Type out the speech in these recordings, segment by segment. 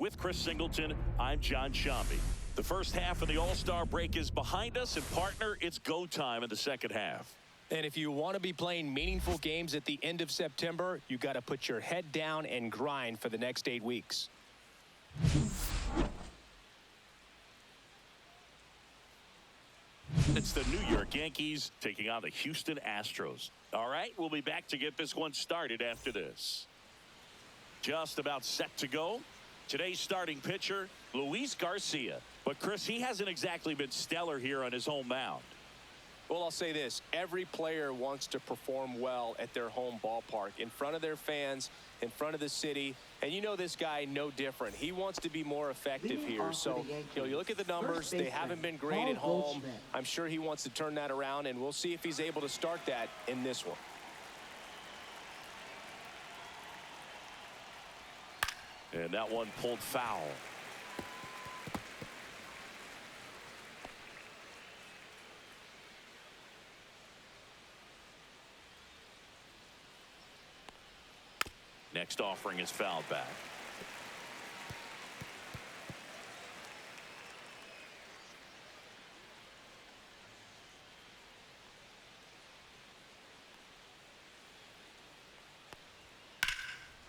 With Chris Singleton, I'm John Shambi. The first half of the All-Star break is behind us, and partner, it's go time in the second half. And if you want to be playing meaningful games at the end of September, you got to put your head down and grind for the next 8 weeks. It's the New York Yankees taking on the Houston Astros. All right, we'll be back to get this one started after this. Just about set to go. Today's starting pitcher, Luis Garcia. But, Chris, he hasn't exactly been stellar here on his home mound. Well, I'll say this. Every player wants to perform well at their home ballpark, in front of their fans, in front of the city. And you know this guy no different. He wants to be more effective here. So, you look at the numbers. They haven't been great at home. I'm sure he wants to turn that around, and we'll see if he's able to start that in this one. And that one pulled foul. Next offering is fouled back.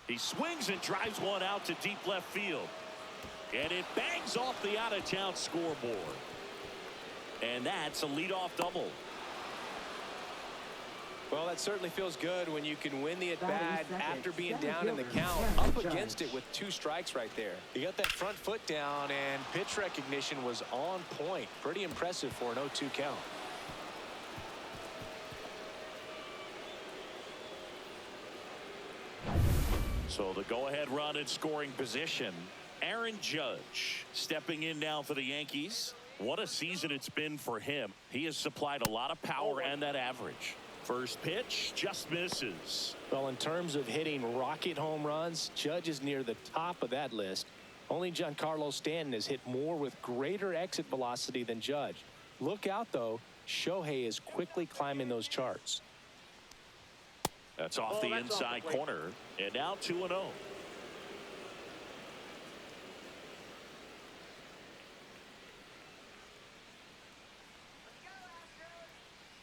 He swings and drives one out to deep left field. And it bangs off the out-of-town scoreboard. And that's a leadoff double. Well, that certainly feels good when you can win the at-bat after being down in the count, up against it with 2 strikes right there. He got that front foot down, and pitch recognition was on point. Pretty impressive for an 0-2 count. So the go-ahead run in scoring position. Aaron Judge stepping in now for the Yankees. What a season it's been for him. He has supplied a lot of power and that average. First pitch just misses. Well, in terms of hitting rocket home runs, Judge is near the top of that list. Only Giancarlo Stanton has hit more with greater exit velocity than Judge. Look out, though. Shohei is quickly climbing those charts. That's off the inside corner. And now 2-0.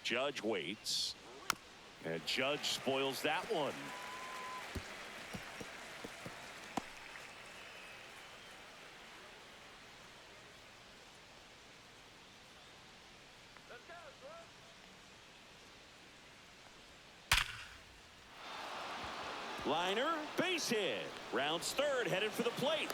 Judge waits. And Judge spoils that one. Liner, base hit. Rounds third, headed for the plate.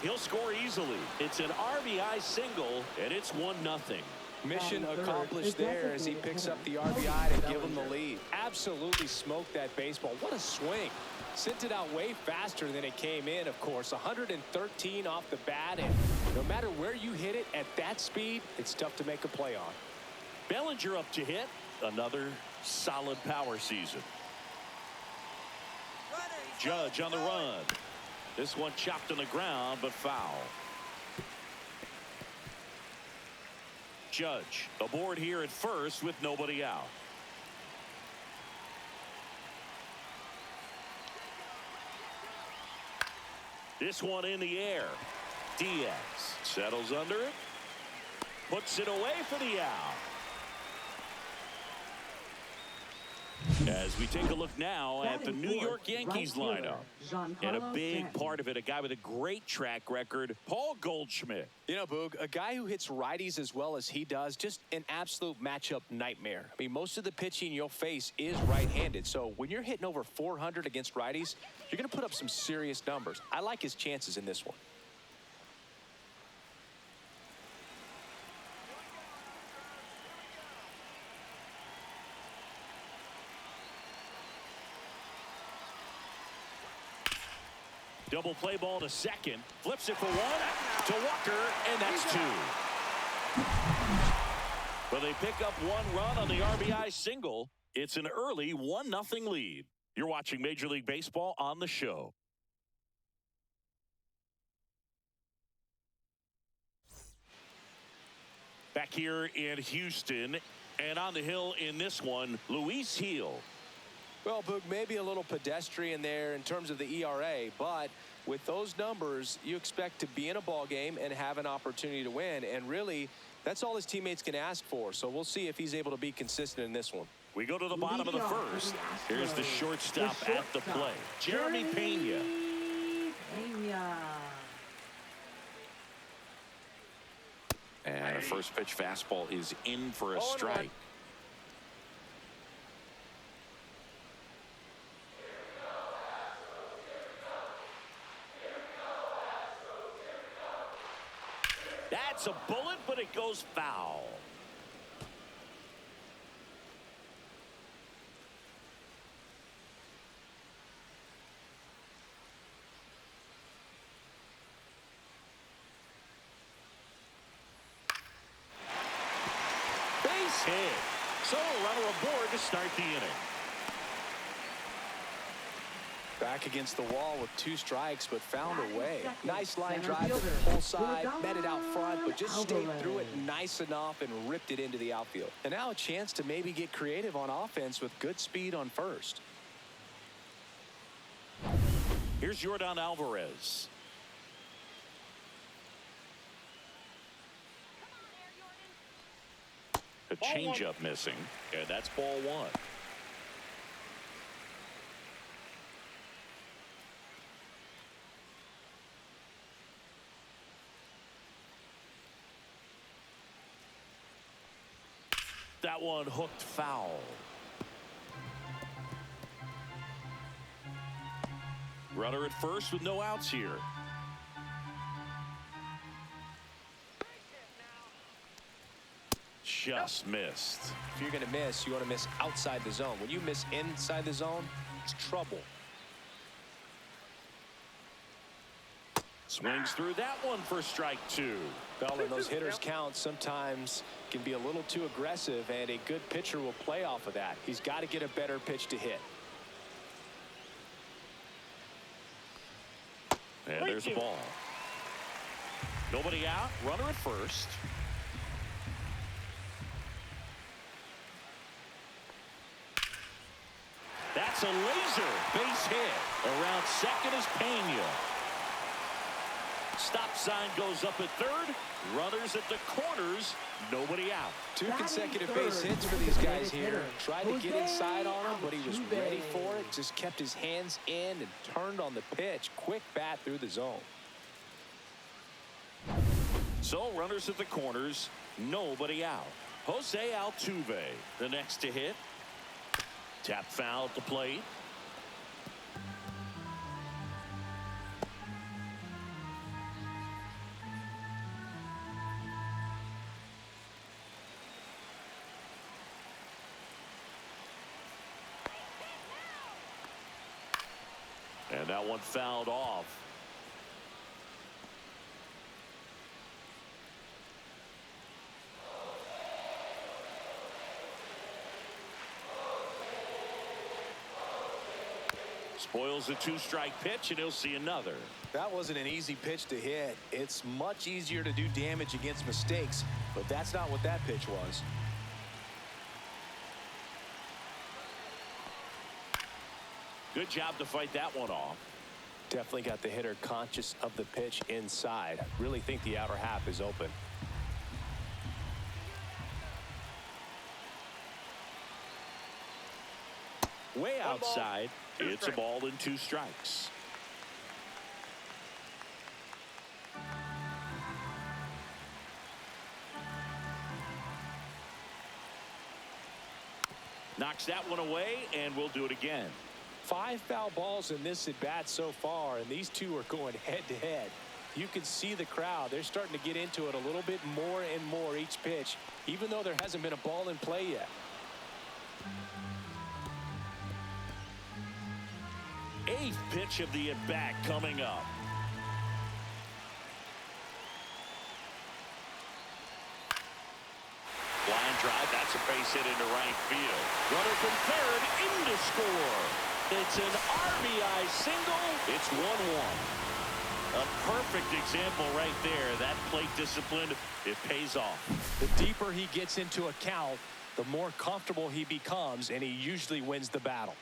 He'll score easily. It's an RBI single, and it's 1-0. Mission accomplished there as he picks up the RBI to give him the lead. Absolutely smoked that baseball. What a swing. Sent it out way faster than it came in, of course. 113 off the bat, and no matter where you hit it at that speed, it's tough to make a play on. Bellinger up to hit. Another solid power season. Judge on the run. This one chopped on the ground, but foul. Judge aboard here at first with nobody out. This one in the air. Diaz settles under it. Puts it away for the out. As we take a look now at the New York Yankees lineup. And a big part of it, a guy with a great track record, Paul Goldschmidt. You know, Boog, a guy who hits righties as well as he does, just an absolute matchup nightmare. I mean, most of the pitching you'll face is right-handed. So when you're hitting over 400 against righties, you're going to put up some serious numbers. I like his chances in this one. Double play ball to second. Flips it for one to Walker, and that's 2. Well, they pick up 1 run on the RBI single. It's an early 1-0 lead. You're watching Major League Baseball on the show. Back here in Houston, and on the hill in this one, Luis Gil. Well, Boog, maybe a little pedestrian there in terms of the ERA, but With those numbers, you expect to be in a ball game and have an opportunity to win. And really, that's all his teammates can ask for. So we'll see if he's able to be consistent in this one. We go to the bottom of the first. Here's the shortstop at the plate, Jeremy Pena. And a first pitch fastball is in for a strike. That's a bullet, but it goes foul. Base hit. So a runner aboard to start the inning. Back against the wall with 2 strikes, but found a way. Nice line drive to the pull side, met it out front, but just stayed through it nice enough and ripped it into the outfield. And now a chance to maybe get creative on offense with good speed on first. Here's Yordan Alvarez. A changeup missing, and that's ball 1. That one hooked foul. Runner at first with no outs here. Just missed. If you're going to miss, you want to miss outside the zone. When you miss inside the zone, it's trouble. Swings through that one for strike 2. Well, when those hitters count, sometimes can be a little too aggressive, and a good pitcher will play off of that. He's got to get a better pitch to hit. And there's the ball. Nobody out. Runner at first. That's a laser base hit. Around second is Pena. Stop sign goes up at third. Runners at the corners. Nobody out. 2 consecutive base hits for these guys here. Tried to get inside on him, but he was ready for it. Just kept his hands in and turned on the pitch. Quick bat through the zone. So runners at the corners. Nobody out. Jose Altuve, the next to hit. Tap foul at the plate. And that one fouled off. Spoils the 2-strike pitch, and he'll see another. That wasn't an easy pitch to hit. It's much easier to do damage against mistakes, but that's not what that pitch was. Good job to fight that one off. Definitely got the hitter conscious of the pitch inside. Really think the outer half is open. Way outside. It's a ball and 2 strikes. Knocks that one away, and we'll do it again. 5 foul balls in this at bat so far, and these two are going head to head. You can see the crowd. They're starting to get into it a little bit more and more each pitch, even though there hasn't been a ball in play yet. Eighth pitch of the at-bat coming up. Line drive, that's a base hit into right field. Runner from third in to score. It's an RBI single. It's 1-1. A perfect example right there. That plate discipline, it pays off. The deeper he gets into a count, the more comfortable he becomes, and he usually wins the battle.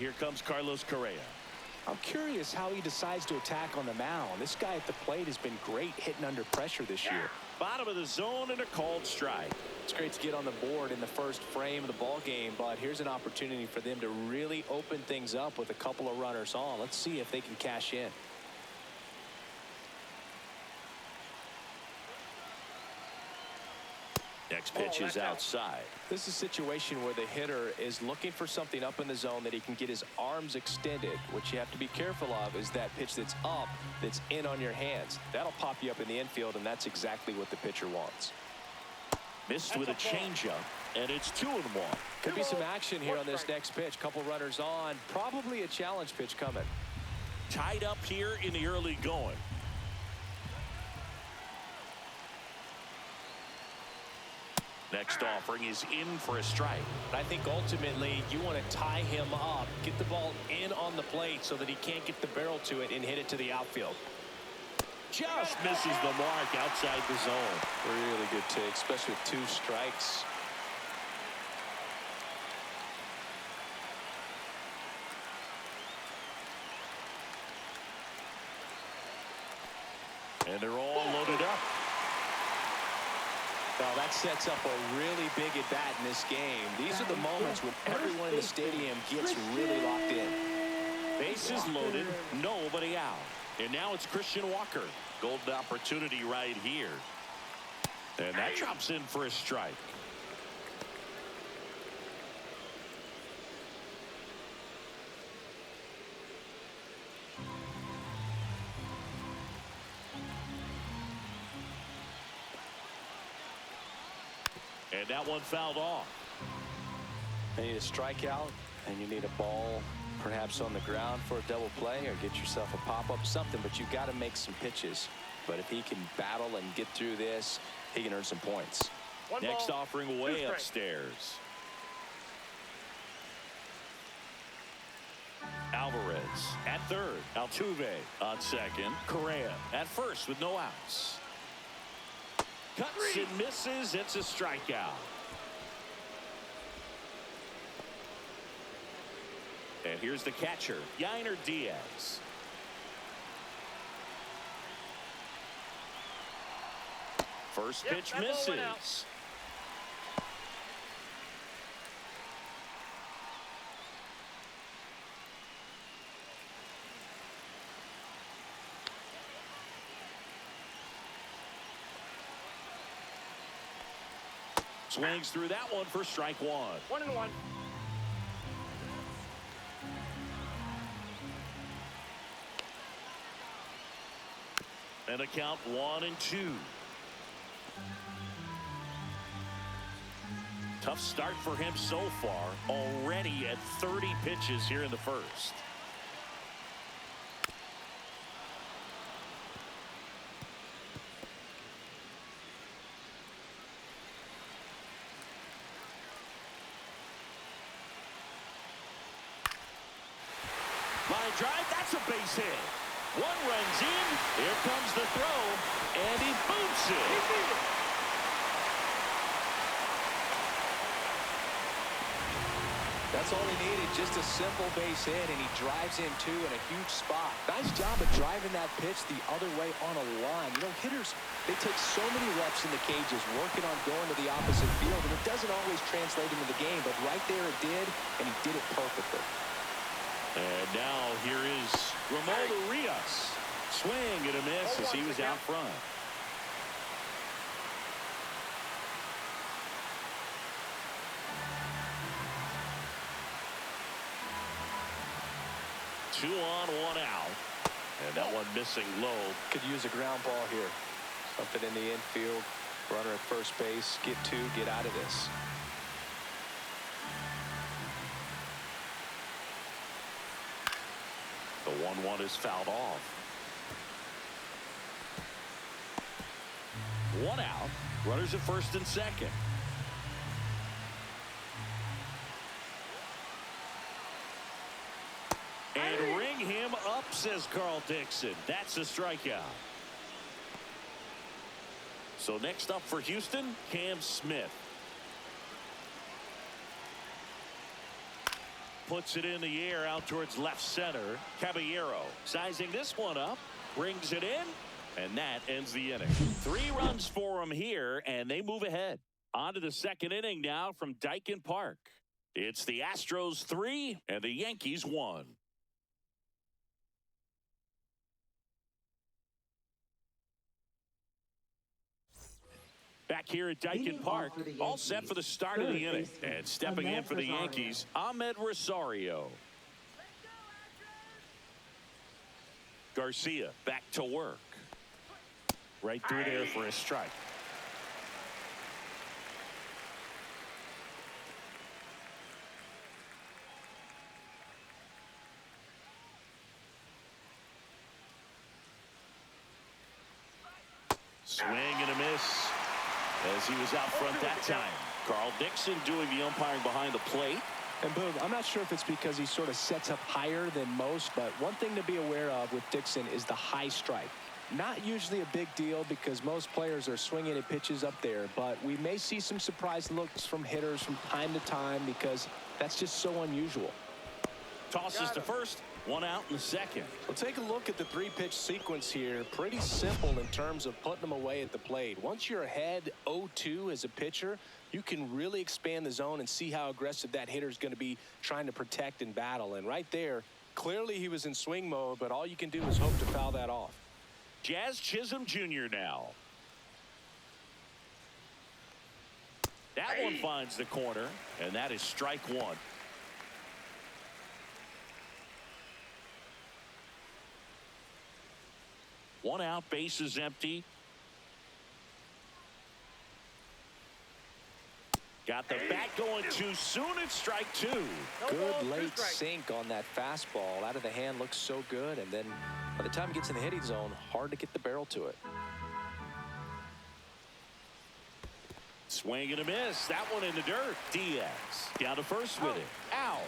here comes Carlos Correa. I'm curious how he decides to attack on the mound. This guy at the plate has been great hitting under pressure this year. Bottom of the zone and a called strike. It's great to get on the board in the first frame of the ball game, but here's an opportunity for them to really open things up with a couple of runners on. Let's see if they can cash in. Next pitch is outside. This is a situation where the hitter is looking for something up in the zone that he can get his arms extended. What you have to be careful of is that pitch that's up, that's in on your hands. That'll pop you up in the infield, and that's exactly what the pitcher wants. Missed with a changeup, and it's 2-1. Could be some action here on this next pitch. Couple runners on. Probably a challenge pitch coming. Tied up here in the early going. Next offering is in for a strike. I think ultimately you want to tie him up, get the ball in on the plate so that he can't get the barrel to it and hit it to the outfield. Just misses the mark outside the zone. Really good take, especially with 2 strikes. And they're all loaded up. Well, that sets up a really big at-bat in this game. These are the moments when everyone in the stadium gets really locked in. Bases loaded, nobody out. And now it's Christian Walker. Golden opportunity right here. And that drops in for a strike. And that one fouled off. You need a strikeout, and you need a ball perhaps on the ground for a double play, or get yourself a pop-up, something, but you got to make some pitches. But if he can battle and get through this, he can earn some points. Next offering way upstairs. Alvarez at third. Altuve on second. Correa at first with no outs. Cuts and misses. It's a strikeout. And here's the catcher, Yainer Diaz. First pitch misses. Swings through that one for strike 1. 1-1. And a count 1-2. Tough start for him so far. Already at 30 pitches here in the first. Line drive, that's a base hit. One runs in. Here comes the throw, and he boots it. That's all he needed, just a simple base hit, and he drives in 2 in a huge spot. Nice job of driving that pitch the other way on a line. You know, hitters, they take so many reps in the cages, working on going to the opposite field, and it doesn't always translate into the game, but right there it did, and he did it perfectly. And now here is Ramon Urias. Swing and a miss as he was out front. Two on, one out. And that one missing low. Could use a ground ball here. Something in the infield. Runner at first base. Get 2, get out of this. The 1-1 is fouled off. 1 out. Runners at first and second. And ring him up, says Carl Dixon. That's a strikeout. So next up for Houston, Cam Smith. puts it in the air out towards left center. Caballero sizing this one up, brings it in, and that ends the inning. 3 runs for him here, and they move ahead. On to the second inning now from Dyken Park. It's the Astros 3 and the Yankees 1. Back here at Dyken Park, all set for the start of the inning. And stepping in for the Yankees, Ahmed Rosario. Garcia back to work. Right through there for a strike. Swing and a miss as he was out front that time. Carl Dixon doing the umpiring behind the plate. And boom, I'm not sure if it's because he sort of sets up higher than most, but one thing to be aware of with Dixon is the high strike. Not usually a big deal because most players are swinging at pitches up there, but we may see some surprise looks from hitters from time to time because that's just so unusual. Tosses to first, 1 out in the second. Well, take a look at the 3-pitch sequence here. Pretty simple in terms of putting them away at the plate. Once you're ahead 0-2 as a pitcher, you can really expand the zone and see how aggressive that hitter is going to be trying to protect and battle. And right there, clearly he was in swing mode, but all you can do is hope to foul that off. Jazz Chisholm Jr. now. That one finds the corner, and that is strike 1. One out, bases empty. Got the bat going too soon. It's strike 2. Good late sink on that fastball. Out of the hand looks so good, and then by the time it gets in the hitting zone, hard to get the barrel to it. Swing and a miss. That one in the dirt. Diaz down to first with it. Out.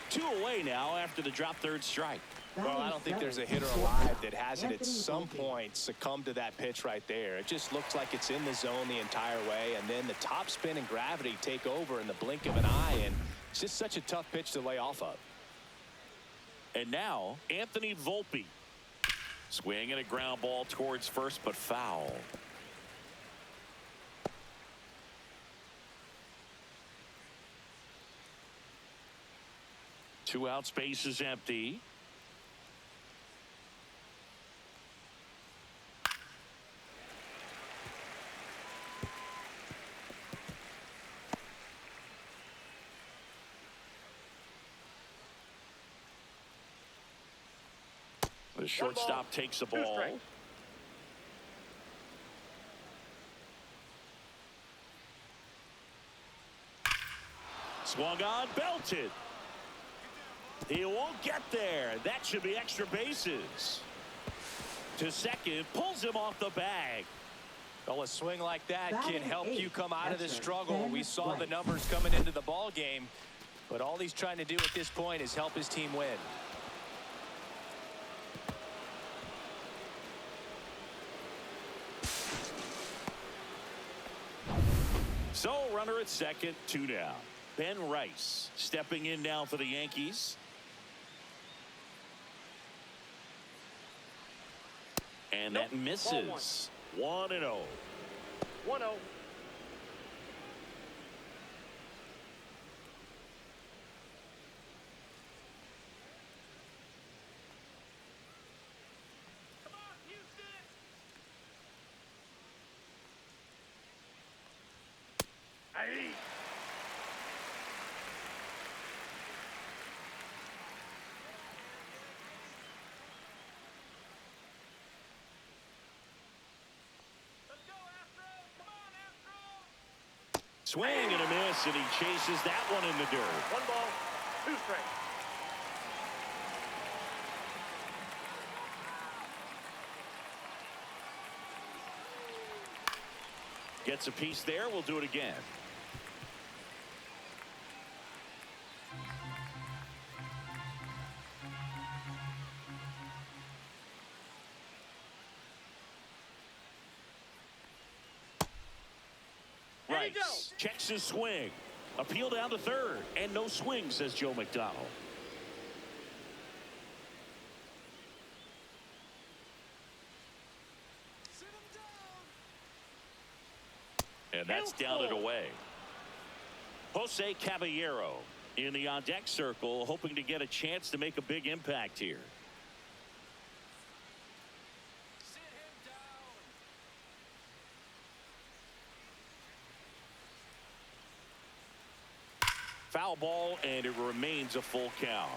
2 away now after the drop third strike. Well, I don't think there's a hitter alive that hasn't at some point succumbed to that pitch right there. It just looks like it's in the zone the entire way, and then the top spin and gravity take over in the blink of an eye, and it's just such a tough pitch to lay off of. And now Anthony Volpe. Swing and a ground ball towards first, but foul. Two out, space is empty. The shortstop takes the ball. Swung on, belted. He won't get there. That should be extra bases. To second, pulls him off the bag. Well, a swing like that can help you come out of this struggle. We saw the numbers coming into the ball game, but all he's trying to do at this point is help his team win. So, runner at second, 2 down. Ben Rice stepping in now for the Yankees. And that misses. 1-0. 1-0. Swing and a miss, and he chases that one in the dirt. 1 ball, 2 strikes. Gets a piece there. We'll do it again. Rice checks his swing. Appeal down to third. And no swing, says Joe McDonald. And that's down and away. Jose Caballero in the on-deck circle, hoping to get a chance to make a big impact here. Foul ball, and it remains a full count.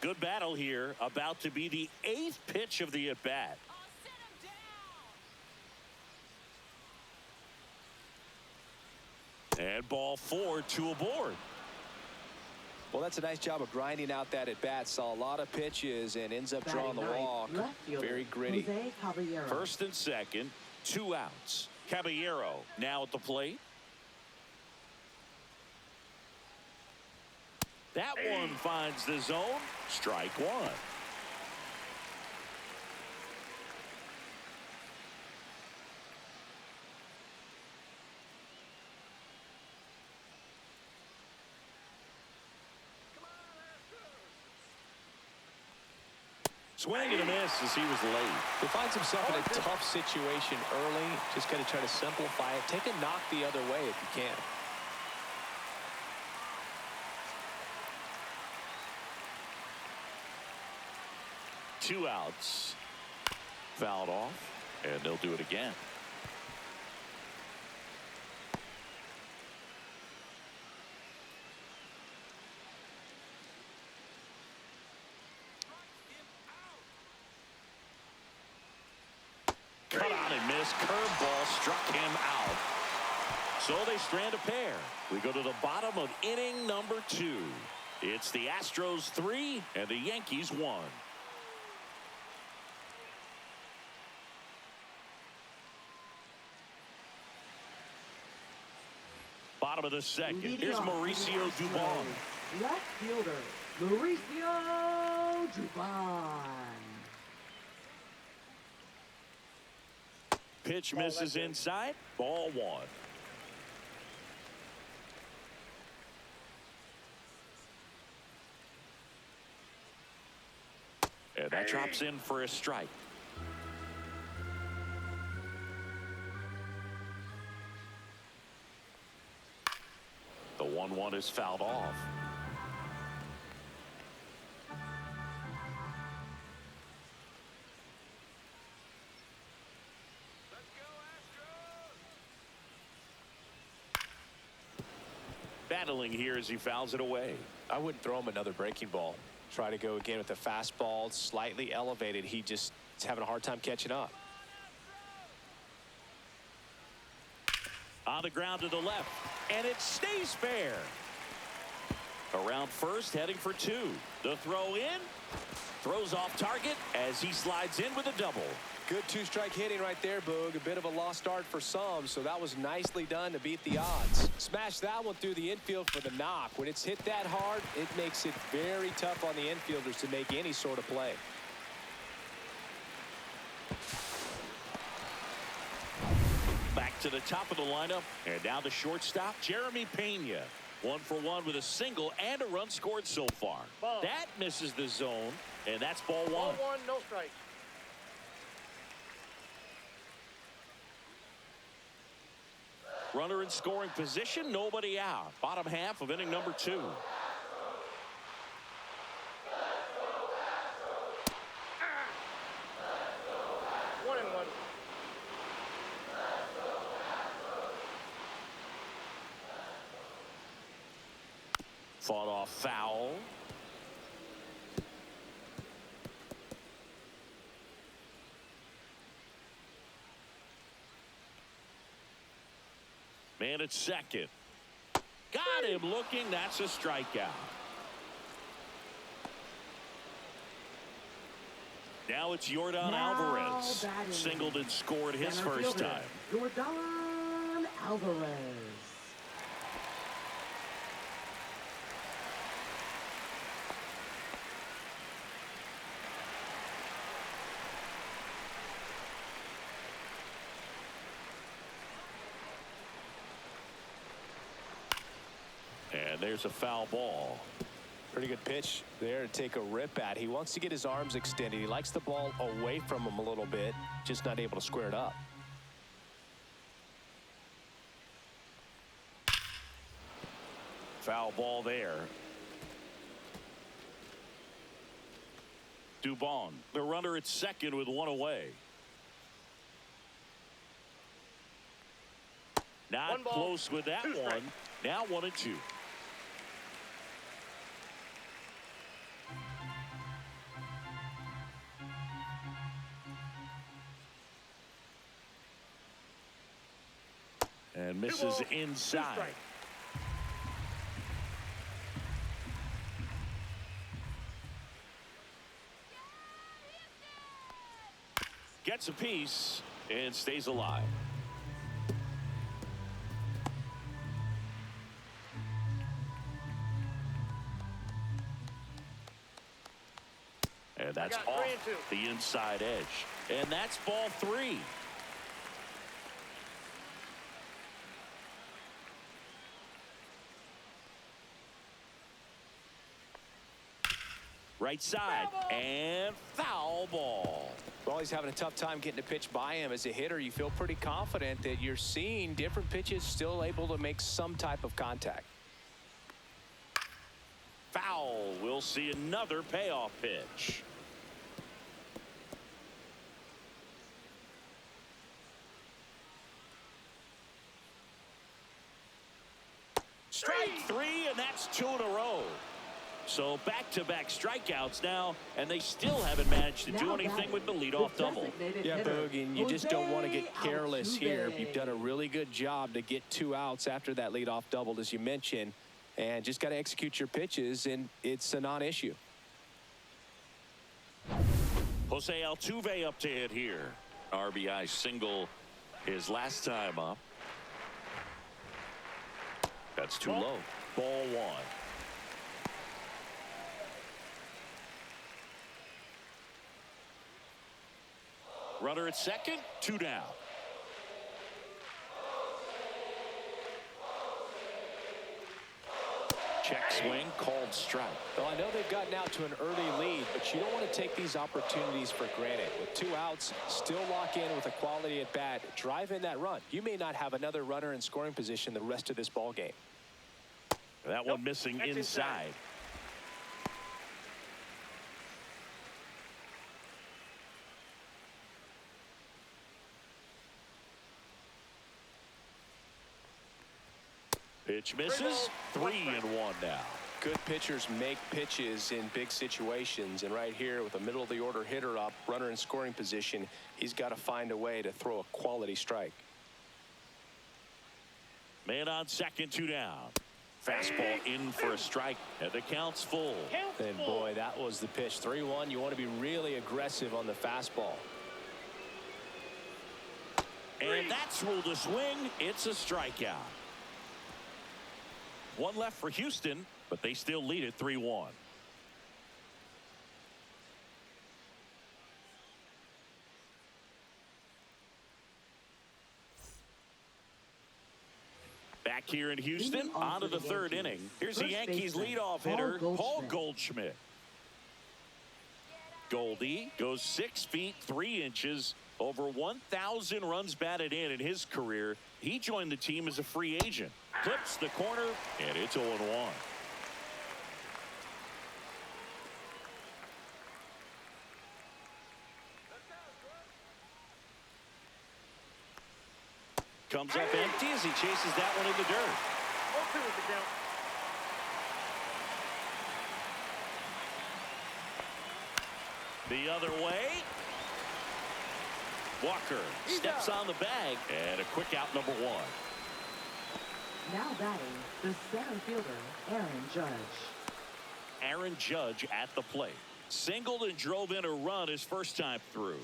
Good battle here. About to be the 8th pitch of the at-bat. And ball 4, 2 aboard. Well, that's a nice job of grinding out that at-bat. Saw a lot of pitches and ends up drawing the walk. Very gritty. First and second, 2 outs. Caballero now at the plate. That one finds the zone. Strike 1. Swing and a miss as he was late. He finds himself in a tough situation early. Just got to try to simplify it. Take a knock the other way if you can. Two outs. Fouled off, and they'll do it again. Cut on and missed. Curveball struck him out. So they strand a pair. We go to the bottom of inning number 2. It's the Astros 3 and the Yankees 1. Bottom of the second. Here's Mauricio Dubon. Left fielder, Mauricio Dubon. Pitch misses inside. Ball 1. And that drops in for a strike. The 1-1 is fouled off. Battling here as he fouls it away. I wouldn't throw him another breaking ball. Try to go again with the fastball, slightly elevated. He just is having a hard time catching up. On the ground to the left, and it stays fair. Around first, heading for 2. The throw in, throws off target as he slides in with a double. Good 2-strike hitting right there, Boog. A bit of a lost start for some, so that was nicely done to beat the odds. Smash that one through the infield for the knock. When it's hit that hard, it makes it very tough on the infielders to make any sort of play. Back to the top of the lineup, and now the shortstop, Jeremy Pena. 1 for 1 with a single and a run scored so far. Ball. That misses the zone, and that's ball 1. Ball 1, no strike. Runner in scoring position, nobody out. Bottom half of inning number 2. 1-1. Fought off foul. Man at second. Got him looking. That's a strikeout. Now it's Yordan Alvarez. Singled and scored his first time. Yordan Alvarez. And there's a foul ball. Pretty good pitch there to take a rip at. He wants to get his arms extended. He likes the ball away from him a little bit, just not able to square it up. Foul ball there. Dubon, the runner at second with one away. Not close with that one. Now 1-2. And misses inside. Gets a piece and stays alive. And that's off the inside edge. And that's ball 3. Right side and foul ball. Well, he's having a tough time getting a pitch by him. As a hitter, you feel pretty confident that you're seeing different pitches still able to make some type of contact. Foul. We'll see another payoff pitch. Strike 3, and that's 2 in a row. So back-to-back strikeouts now, and they still haven't managed to do anything with the leadoff double. Yeah, Boog, and you just don't want to get careless here. You've done a really good job to get 2 outs after that leadoff double, as you mentioned, and just got to execute your pitches, and it's a non-issue. Jose Altuve up to hit here. RBI single his last time up. That's too low. Ball 1. Runner at second, 2 down. Check swing, called strike. Well, I know they've gotten out to an early lead, but you don't want to take these opportunities for granted. With 2 outs, still lock in with a quality at bat, drive in that run. You may not have another runner in scoring position the rest of this ball game. That one missing inside. Pitch misses. 3-1 now. Good pitchers make pitches in big situations, and right here with a middle of the order hitter up, runner in scoring position, he's got to find a way to throw a quality strike. Man on second, 2 down. Fastball in for a strike, and the count's full. And boy, that was the pitch. 3-1. You want to be really aggressive on the fastball. And that's ruled a swing. It's a strikeout. 1 left for Houston, but they still lead it 3-1. Back here in Houston, on to the 3rd inning. Here's the Yankees leadoff hitter, Paul Goldschmidt. Goldie goes 6 feet 3 inches, over 1,000 runs batted in his career. He joined the team as a free agent. Clips the corner, and it's 0-1. Comes up empty as he chases that one in the dirt. 0-2 is the count. The other way. Walker steps on the bag, and a quick out, number 1. Now batting, the center fielder, Aaron Judge. Aaron Judge at the plate. Singled and drove in a run his first time through.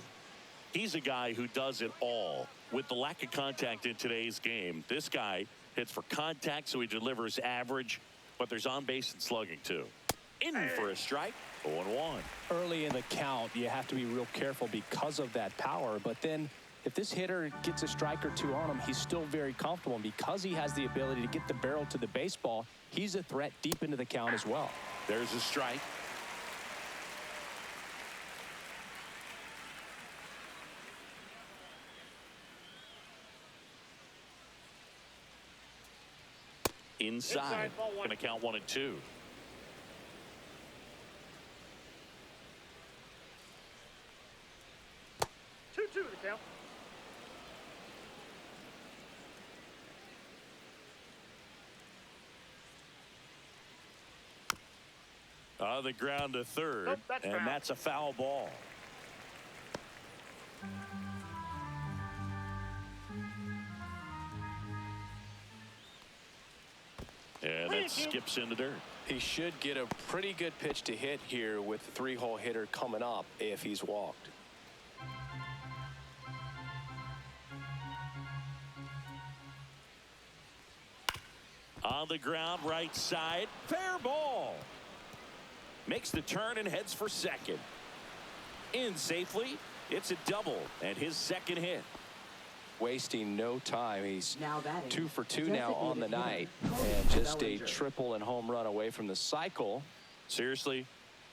He's a guy who does it all. With the lack of contact in today's game, this guy hits for contact, so he delivers average, but there's on base and slugging too. In for a strike. 0-1. Early in the count, you have to be real careful because of that power, but then if this hitter gets a strike or two on him, he's still very comfortable. And because he has the ability to get the barrel to the baseball, he's a threat deep into the count as well. There's a strike. Inside. Going to count 1 and 2. Two to count. On the ground to third. Nope, that's and foul. that's a foul ball. And that skips in the dirt. He should get a pretty good pitch to hit here with the three-hole hitter coming up if he's walked. On the ground, right side. Fair ball. Makes the turn and heads for second. In safely. It's a double and his second hit. Wasting no time. He's Now batting, 2 for 2 now on the night, and just a triple and home run away from the cycle. Seriously,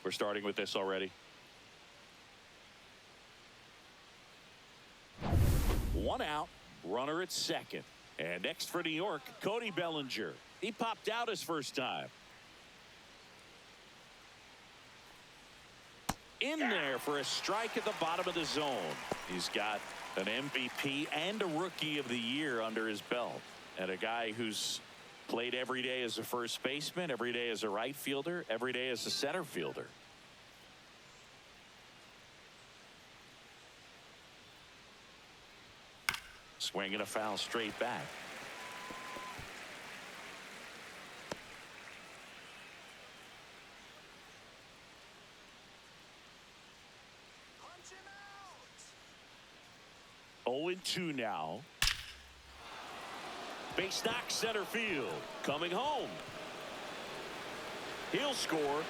we're starting with this already. 1 out, runner at second. And next for New York, Cody Bellinger. He popped out his first time. In there for a strike at the bottom of the zone. He's got an MVP and a Rookie of the Year under his belt. And a guy who's played every day as a first baseman, every day as a right fielder, every day as a center fielder. Swinging a foul straight back. Punch him out. 0-2 now. Base knock center field. Coming home. He'll score.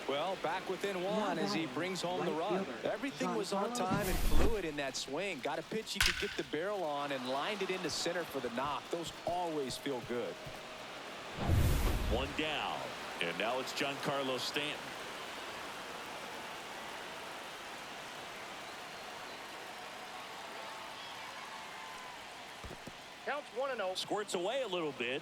Well, back within one as he brings home the run. Everything was on Giancarlo time and fluid in that swing. Got a pitch he could get the barrel on and lined it into center for the knock. Those always feel good. 1 down. And now it's Giancarlo Stanton. Counts 1-0. Squirts away a little bit.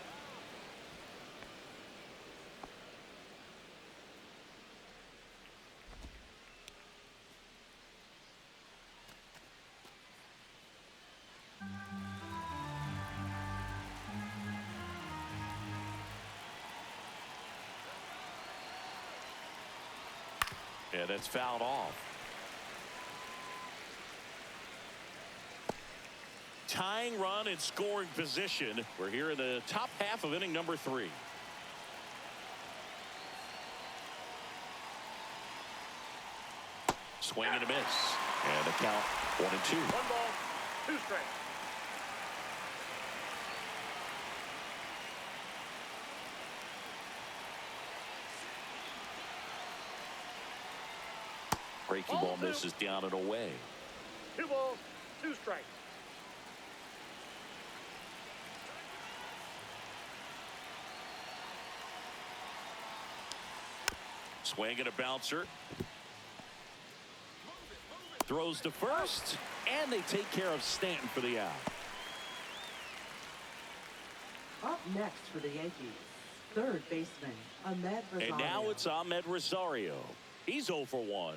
Yeah, that's fouled off. Tying run in scoring position. We're here in the top half of inning number 3. Swing and a miss. And the count 1-2. 1 ball, 2 strikes. Breaking ball misses down and away. 2 balls, 2 strikes. Swing and a bouncer. Throws to first, and they take care of Stanton for the out. Up next for the Yankees, third baseman, Ahmed Rosario. And now it's Ahmed Rosario. He's 0 for 1.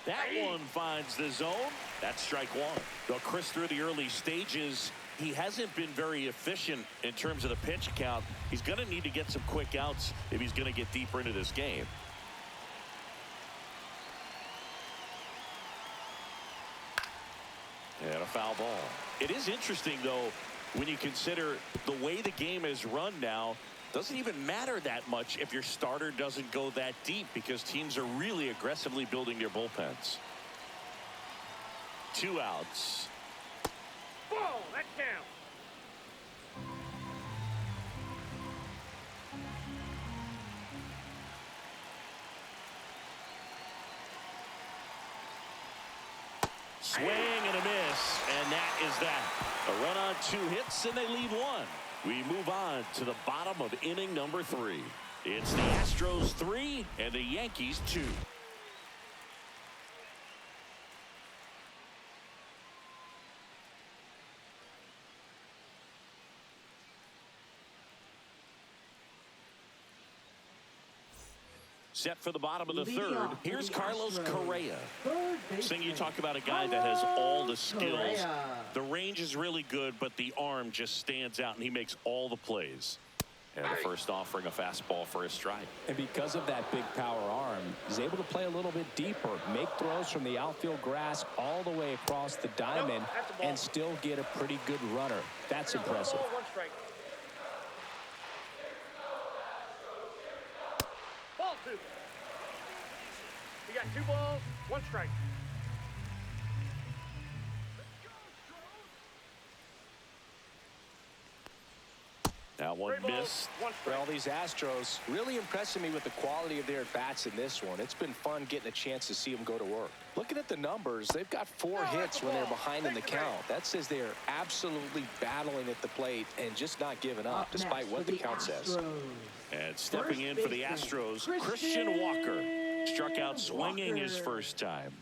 That one finds the zone. That's strike 1. Though Chris, through the early stages, he hasn't been very efficient in terms of the pitch count. He's going to need to get some quick outs if he's going to get deeper into this game. And a foul ball. It is interesting, though, when you consider the way the game is run now. Doesn't even matter that much if your starter doesn't go that deep because teams are really aggressively building their bullpens. 2 outs. Ball, that counts. Swing and a miss, and that is that. A run on 2 hits, and they leave 1. We move on to the bottom of inning number 3. It's the Astros 3 and the Yankees 2. Set for the bottom of the 3rd. Here's Carlos Correa. Sing, you talk about a guy that has all the skills. The range is really good, but the arm just stands out, and he makes all the plays. And the first offering a fastball for a strike. And because of that big power arm, he's able to play a little bit deeper, make throws from the outfield grass all the way across the diamond, and still get a pretty good runner. That's impressive. 1 strike. Ball 2. You got 2 balls, 1 strike. That one 3 balls, missed. 1 strike. Well, these Astros really impressing me with the quality of their at-bats in this one. It's been fun getting a chance to see them go to work. Looking at the numbers, they've got 4 hits when they're behind in the count. That says they're absolutely battling at the plate and just not giving up, despite what the count says. And stepping in for the Astros, Christian Walker struck out swinging his first time.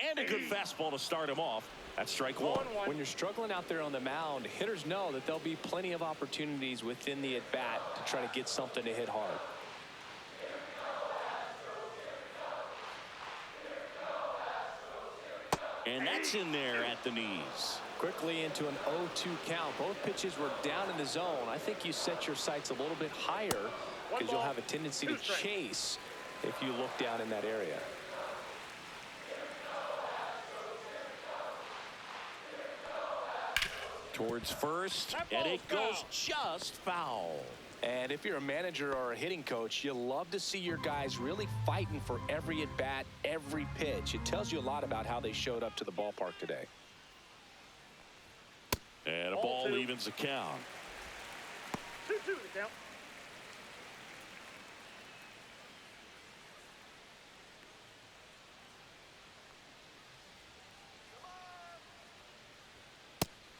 And a good fastball to start him off. That's strike 1. When you're struggling out there on the mound, hitters know that there'll be plenty of opportunities within the at-bat to try to get something to hit hard. And that's in there at the knees. Quickly into an 0-2 count. Both pitches were down in the zone. I think you set your sights a little bit higher because you'll have a tendency to chase if you look down in that area. Towards first, and it goes just foul. And if you're a manager or a hitting coach, you love to see your guys really fighting for every at-bat, every pitch. It tells you a lot about how they showed up to the ballpark today. And a ball evens the count. 2-2 the count.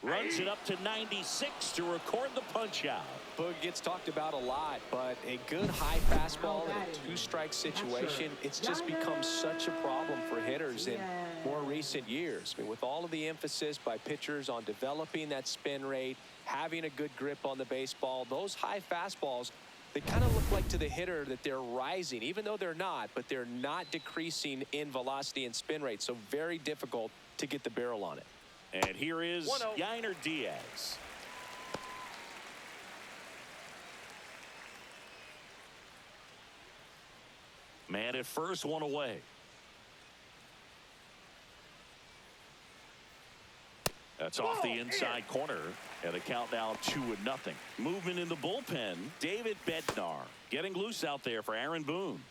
Runs it up to 96 to record the punch out. Boog gets talked about a lot, but a good high fastball in a 2-strike situation, it's just become such a problem for hitters in more recent years. I mean, with all of the emphasis by pitchers on developing that spin rate, having a good grip on the baseball, those high fastballs, they kind of look like to the hitter that they're rising, even though they're not, but they're not decreasing in velocity and spin rate, so very difficult to get the barrel on it. And here is Yainer Diaz. Man at first, 1 away. That's off the inside corner. And the count now 2-0. Movement in the bullpen. David Bednar getting loose out there for Aaron Boone.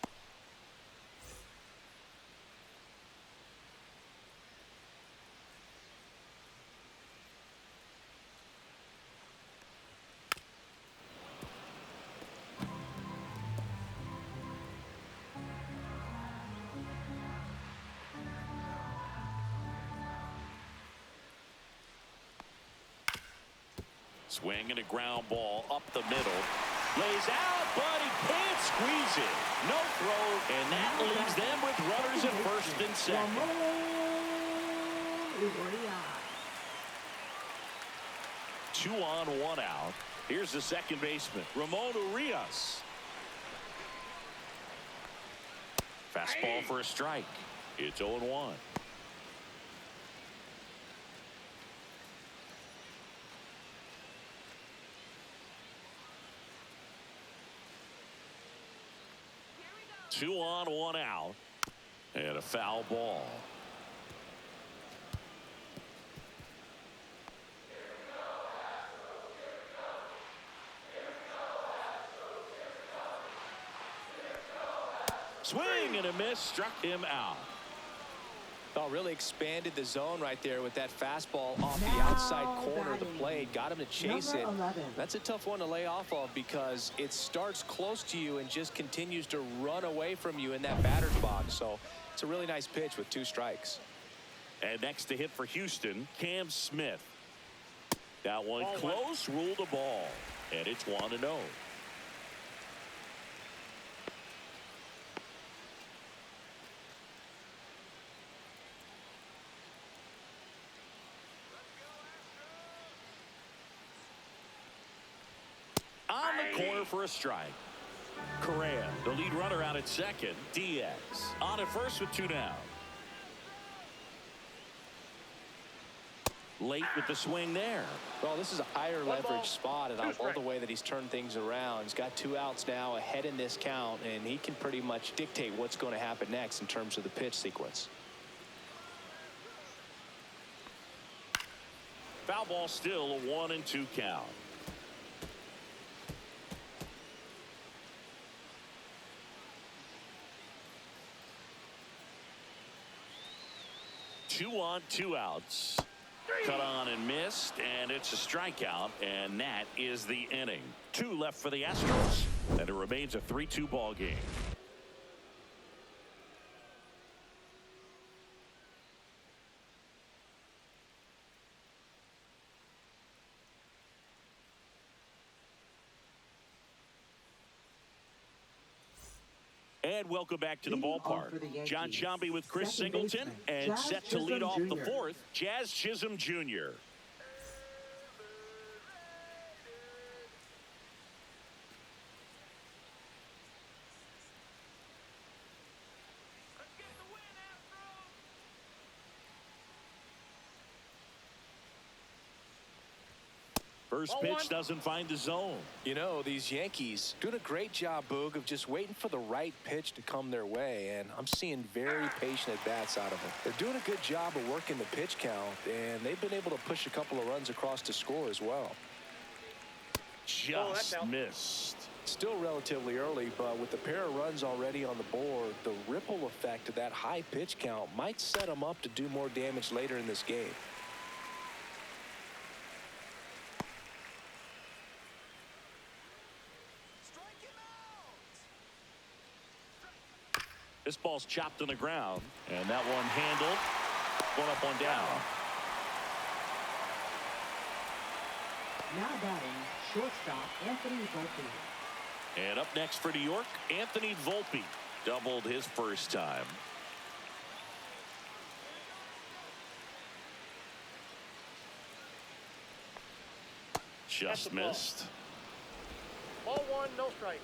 Swing and a ground ball up the middle. Lays out, but he can't squeeze it. No throw, and that leaves them with runners at first and second. 2 on, 1 out. Here's the second baseman, Ramon Urias. Fastball for a strike. It's 0-1. Two on, 1 out, and a foul ball. Swing and a miss, struck him out. Oh, really expanded the zone right there with that fastball off the outside corner of the plate. Got him to chase it. That's a tough one to lay off of because it starts close to you and just continues to run away from you in that batter's box. So it's a really nice pitch with 2 strikes. And next to hit for Houston, Cam Smith. That one close, ruled a ball. And it's 1-0. On the corner for a strike. Correa, the lead runner out at second. Diaz on at first with 2 down. Late with the swing there. Well, this is a higher leverage spot, and I love the way that he's turned things around. He's got 2 outs now ahead in this count, and he can pretty much dictate what's going to happen next in terms of the pitch sequence. Foul ball, still a 1-2 count. Two on, 2 outs. Cut on and missed, and it's a strikeout, and that is the inning. 2 left for the Astros, and it remains a 3-2 ball game. And welcome back to the ballpark. John Sciambi with Chris Singleton, and set to lead off the 4th, Jazz Chisholm Jr. First pitch doesn't find the zone. You know, these Yankees doing a great job, Boog, of just waiting for the right pitch to come their way, and I'm seeing very patient at-bats out of them. They're doing a good job of working the pitch count, and they've been able to push a couple of runs across to score as well. Just missed. Still relatively early, but with the pair of runs already on the board, the ripple effect of that high pitch count might set them up to do more damage later in this game. This ball's chopped on the ground, and that one handled. 1 up, 1 down. Now batting, shortstop Anthony Volpe. And up next for New York, Anthony Volpe. Doubled his first time. Just missed. Ball 1, no strike.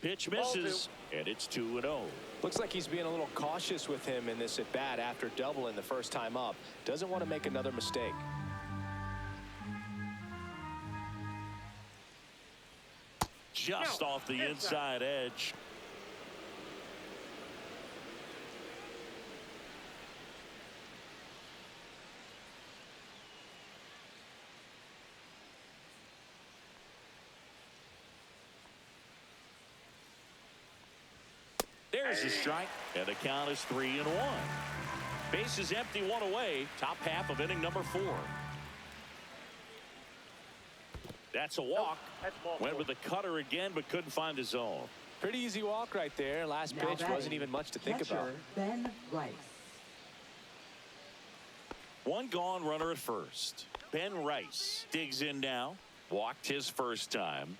Pitch misses, and it's 2-0. Looks like he's being a little cautious with him in this at-bat after doubling the first time up. Doesn't want to make another mistake. Just off the inside edge. There's a strike, and the count is 3-1. Base is empty, 1 away. Top half of inning number 4. That's a walk. Went with the cutter again, but couldn't find the zone. Pretty easy walk right there. Last pitch wasn't even much to think about. Ben Rice. 1 gone, runner at first. Ben Rice digs in now. Walked his first time.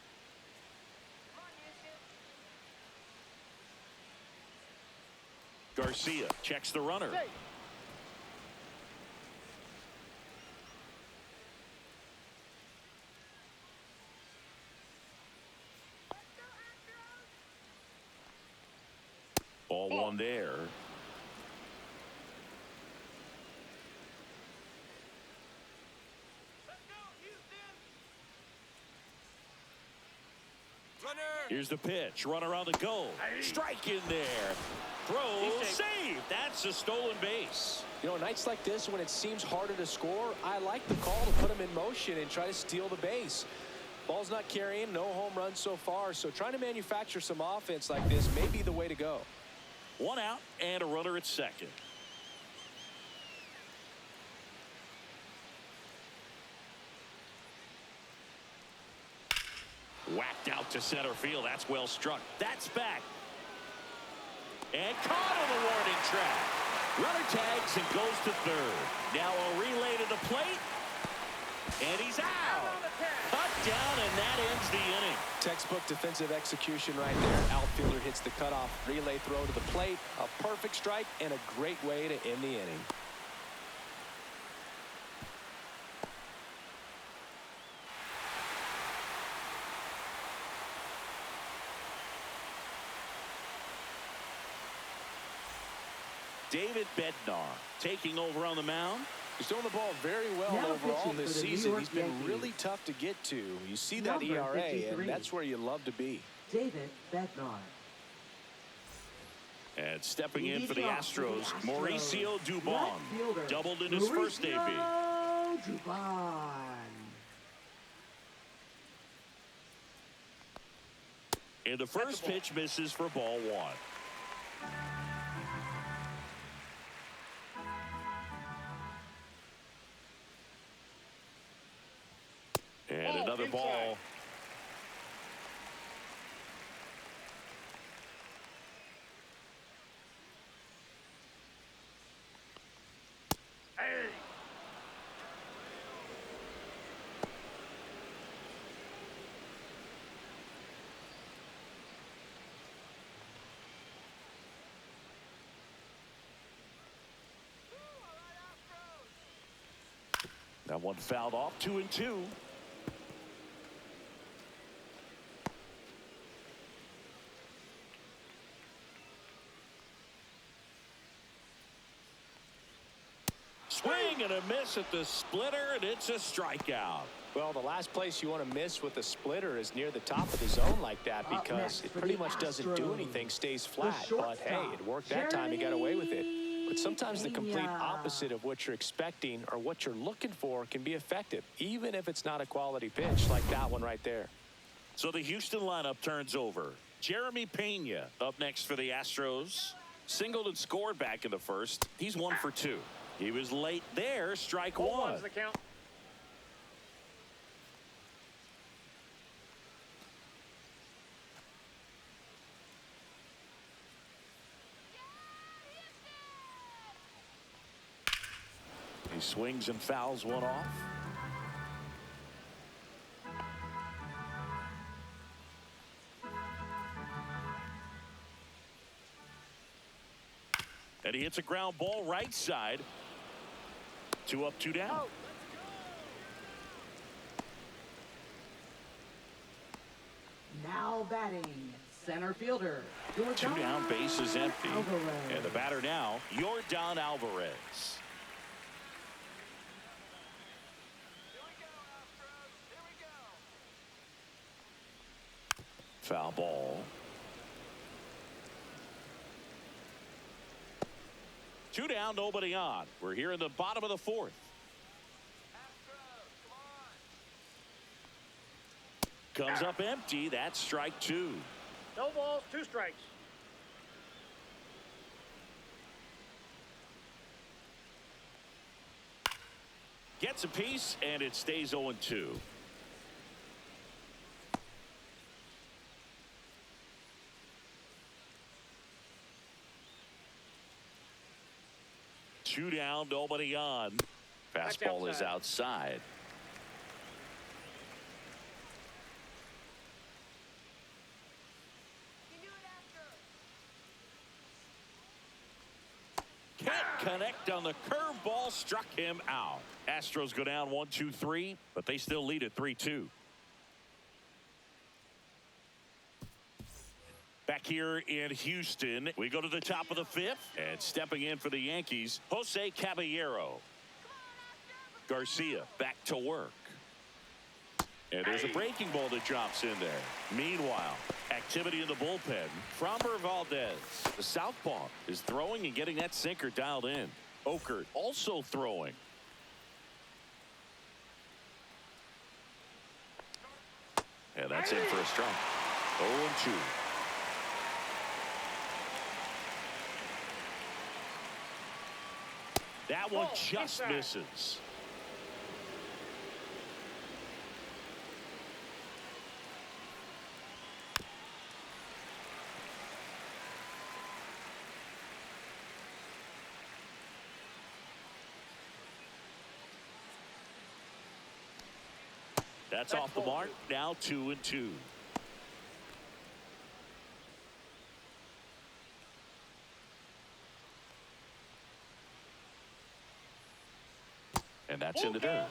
Garcia checks the runner. Ball 1 there. Here's the pitch. Runner on the go. Strike in there. throw, save. That's a stolen base. You know, nights like this when it seems harder to score, I like the call to put him in motion and try to steal the base. Ball's not carrying, no home runs so far, so trying to manufacture some offense like this may be the way to go. 1 out and a runner at second. Whacked out to center field. That's well struck. That's back. And caught on the warning track. Runner tags and goes to third. Now a relay to the plate. And he's out. Cut down, and that ends the inning. Textbook defensive execution right there. Outfielder hits the cutoff relay throw to the plate. A perfect strike and a great way to end the inning. David Bednar taking over on the mound. He's throwing the ball very well Now overall pitching this for the New season. York He's been Yankees. really tough to get to. You see that Number ERA, 53. and that's where you love to be. David Bednar. And stepping in for the Leading off for the Astros, Astros, Mauricio Dubon right fielder, doubled in his first debut. Mauricio Dubon. And the first pitch misses for ball 1. And another ball. Hey. That one fouled off. 2-2. Swing and a miss at the splitter, and it's a strikeout. Well, the last place you want to miss with a splitter is near the top of the zone like that, Up because next it for pretty the much doesn't do Astros, anything, stays flat. But shortstop, hey, it worked that time. He got away with it. But sometimes the complete Pena. opposite of what you're expecting or what you're looking for can be effective, even if it's not a quality pitch like that one right there. So the Houston lineup turns over. Jeremy Pena up next for the Astros. Singled and scored back in the first. He's 1 for 2. He was late there. Strike Hold 1. on's the count. He swings and fouls one off. And he hits a ground ball right side. 2 up, 2 down. Now batting, center fielder. 2 down, base is empty. Alvarez. And the batter now, Yordan Alvarez. Foul ball. 2 down, nobody on. We're here in the bottom of the 4th. Comes up empty. That's strike 2. No balls, 2 strikes. Gets a piece, and it stays 0-2. Two down, nobody on. Fastball is outside. Can't connect on the curveball, struck him out. Astros go down 1-2-3, but they still lead at 3-2. Back here in Houston, we go to the top of the 5th, and stepping in for the Yankees, Jose Caballero. Garcia back to work. And there's a breaking ball that drops in there. Meanwhile, Activity in the bullpen. Framber Valdez, the southpaw, is throwing and getting that sinker dialed in. Okert also throwing. And that's in for a strike. 0-2. That one just misses. That's off the mark. Now 2-2. And that's in the dirt.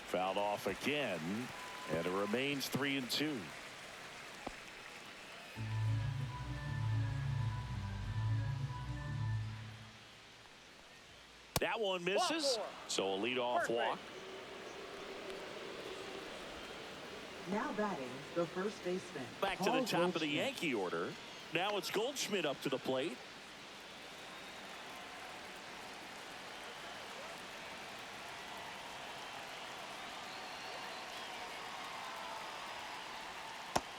Fouled off again, and it remains 3-2. That one misses, so a leadoff walk. Now batting, the first baseman. Back to the top of the Yankee order. Now it's Goldschmidt up to the plate.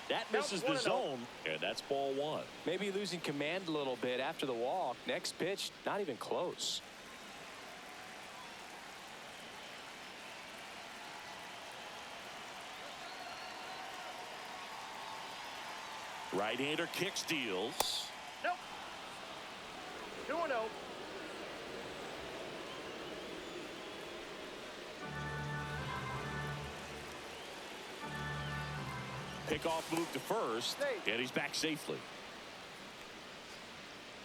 That misses the zone, and that's ball one. Maybe losing command a little bit after the walk. Next pitch, not even close. Right-hander kicks, deals. Nope. 2-0. Pickoff move to first, and he's back safely.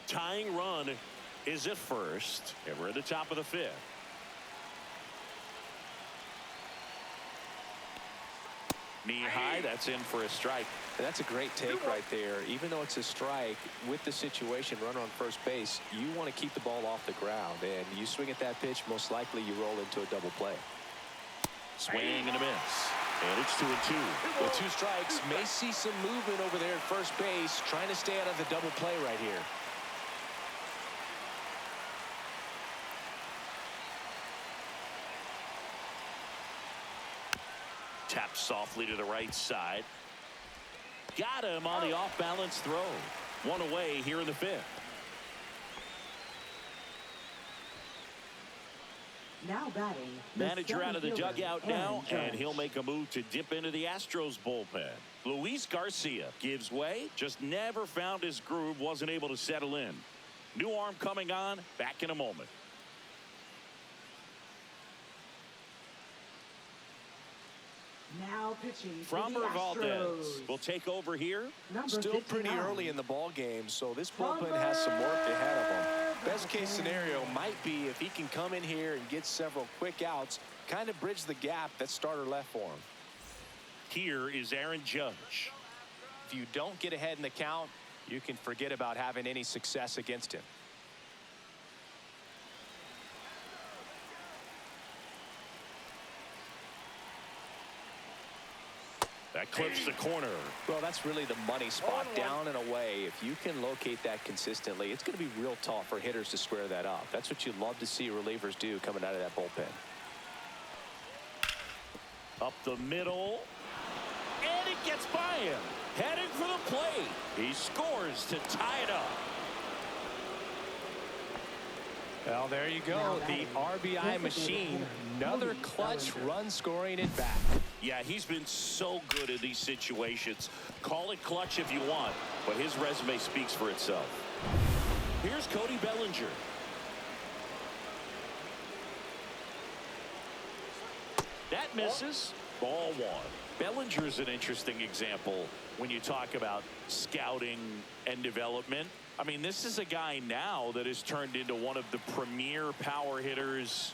Tying run is at first, and we're at the top of the fifth. Knee high, that's in for a strike. And that's a great take right there. Even though it's a strike, with the situation, runner on first base, you want to keep the ball off the ground. And you swing at that pitch, most likely you roll into a double play. Swing and a miss. And it's 2-2. With two strikes, may see some movement over there at first base, trying to stay out of the double play right here. Taps softly to the right side. Got him on the off-balance throw. One away here in the fifth. Now batting. Manager out of the dugout now, and he'll make a move to dip into the Astros bullpen. Luis Garcia gives way, just never found his groove, wasn't able to settle in. New arm coming on, back in a moment. Now pitching Framber Valdez will take over here. Still pretty early in the ball game, so this bullpen has some work ahead of him. Best case scenario might be if he can come in here and get several quick outs, kind of bridge the gap that starter left for him. Here is Aaron Judge. If you don't get ahead in the count, you can forget about having any success against him. That clips the corner. Well, that's really the money spot, down and away. If you can locate that consistently, it's going to be real tough for hitters to square that up. That's what you love to see relievers do coming out of that bullpen. Up the middle. And it gets by him. Heading for the plate. He scores to tie it up. Well, there you go. The RBI machine. Another clutch run scoring at bat. Yeah, he's been so good in these situations. Call it clutch if you want, but his resume speaks for itself. Here's Cody Bellinger. That misses. Ball one. Bellinger's an interesting example when you talk about scouting and development. I mean, this is a guy now that has turned into one of the premier power hitters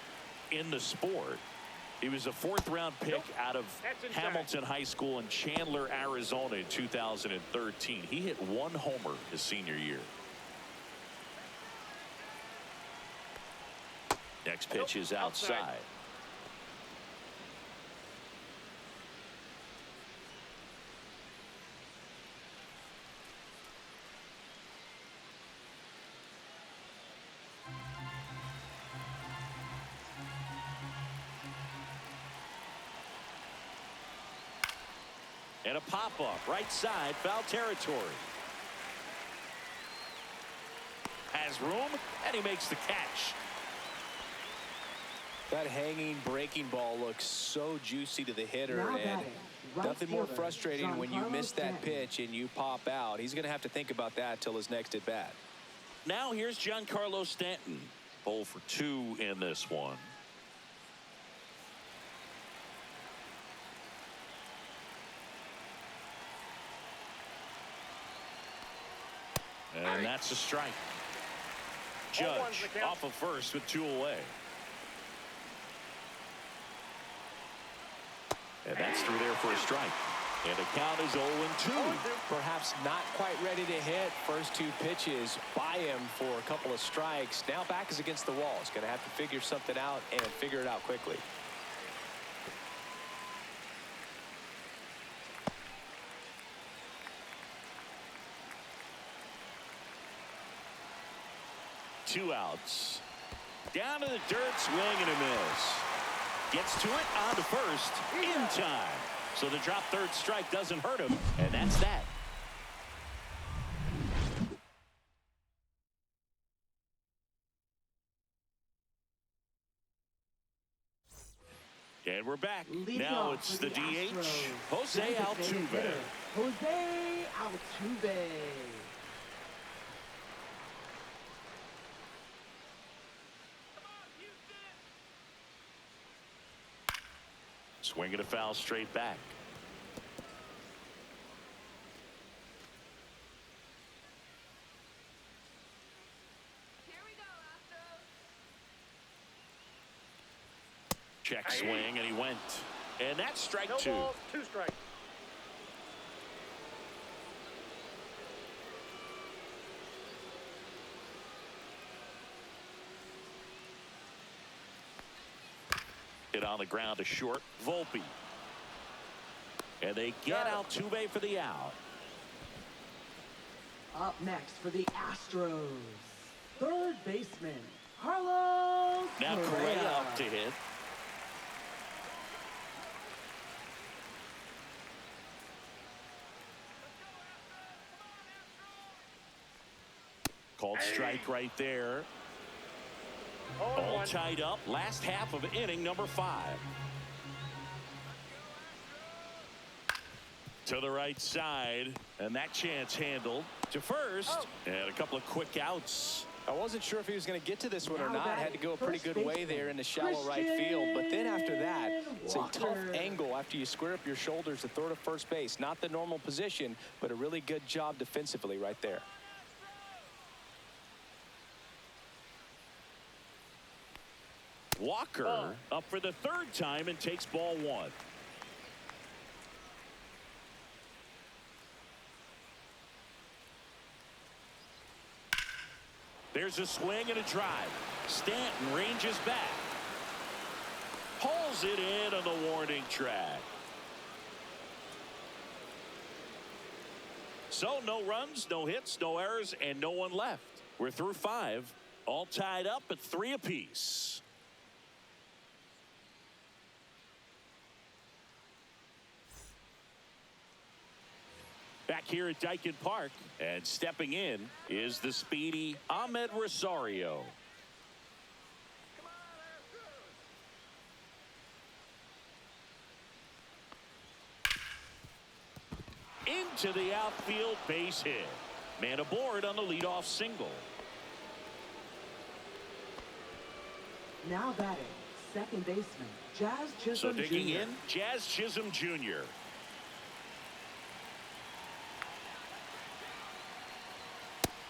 in the sport. He was a fourth-round pick out of Hamilton High School in Chandler, Arizona in 2013. He hit one homer his senior year. Next Next pitch is outside. And a pop-up right side, foul territory. Has room, and he makes the catch. That hanging breaking ball looks so juicy to the hitter, and nothing more frustrating when you miss that pitch and you pop out. He's going to have to think about that till his next at bat. Now here's Giancarlo Stanton. 0 for 2 in this one. And that's a strike. Judge off of first with 2 away. And that's through there for a strike. And the count is 0-2. Perhaps not quite ready to hit. First 2 pitches by him for a couple of strikes. Now back is against the wall. He's going to have to figure something out and figure it out quickly. Two outs. Down to the dirt, swing and a miss. Gets to it, on to first, in time. So the drop third strike doesn't hurt him, and that's that. And we're back. Now it's the DH, Jose Altuve. Jose Altuve. Swinging a foul straight back. Here we go, Astros. Check swing, and he went. And that's strike No 2. balls, 2 strikes. Hit on the ground to short. Volpe. And they get Altuve for the out. Up next for the Astros, third baseman, Carlos Now Correa up to hit. Called strike right there. All tied up. Last half of inning number 5. To the right side. And that chance handled to first. And a couple of quick outs. I wasn't sure if he was going to get to this one or not. Had to go a pretty good way there in the shallow right field. But then after that, it's a tough angle after you square up your shoulders to throw to first base. Not the normal position, but a really good job defensively right there. Walker up for the 3rd time and takes ball 1. There's a swing and a drive. Stanton ranges back. Pulls it in on the warning track. So no runs, no hits, no errors, and no one left. We're through 5. All tied up at 3 apiece. Back here at Dyken Park, and stepping in is the speedy Ahmed Rosario. Into the outfield, base hit. Man aboard on the leadoff single. Now batting, second baseman, Jazz Chisholm So digging Jr. in, Jazz Chisholm Jr.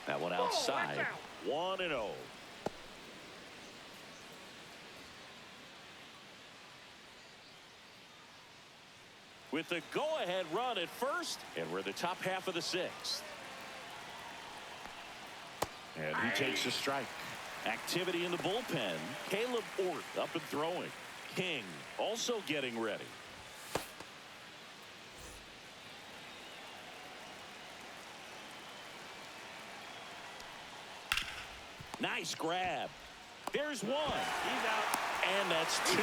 That one outside. 1-0. With the go-ahead run at first, and we're the top half of the 6th. And he takes a strike. Activity in the bullpen. Caleb Ort up and throwing. King also getting ready. Nice grab. There's one. He's out. And that's two.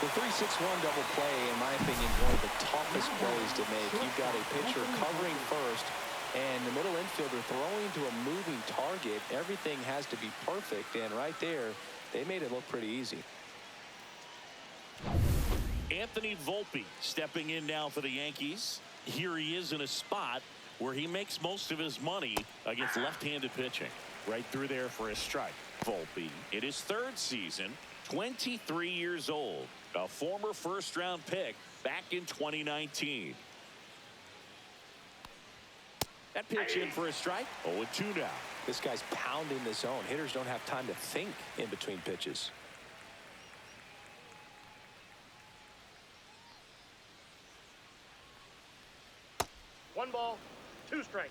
The 3-6-1 double play, in my opinion, one of the toughest plays to make. You've got a pitcher covering first, and the middle infielder throwing to a moving target. Everything has to be perfect, and right there, they made it look pretty easy. Anthony Volpe stepping in now for the Yankees. Here he is in a spot where he makes most of his money against left-handed pitching. Right through there for a strike. Volpe in his third season, 23 years old. A former first-round pick back in 2019. That pitch in for a strike. 0-2 now. This guy's pounding the zone. Hitters don't have time to think in between pitches. One ball, two strikes.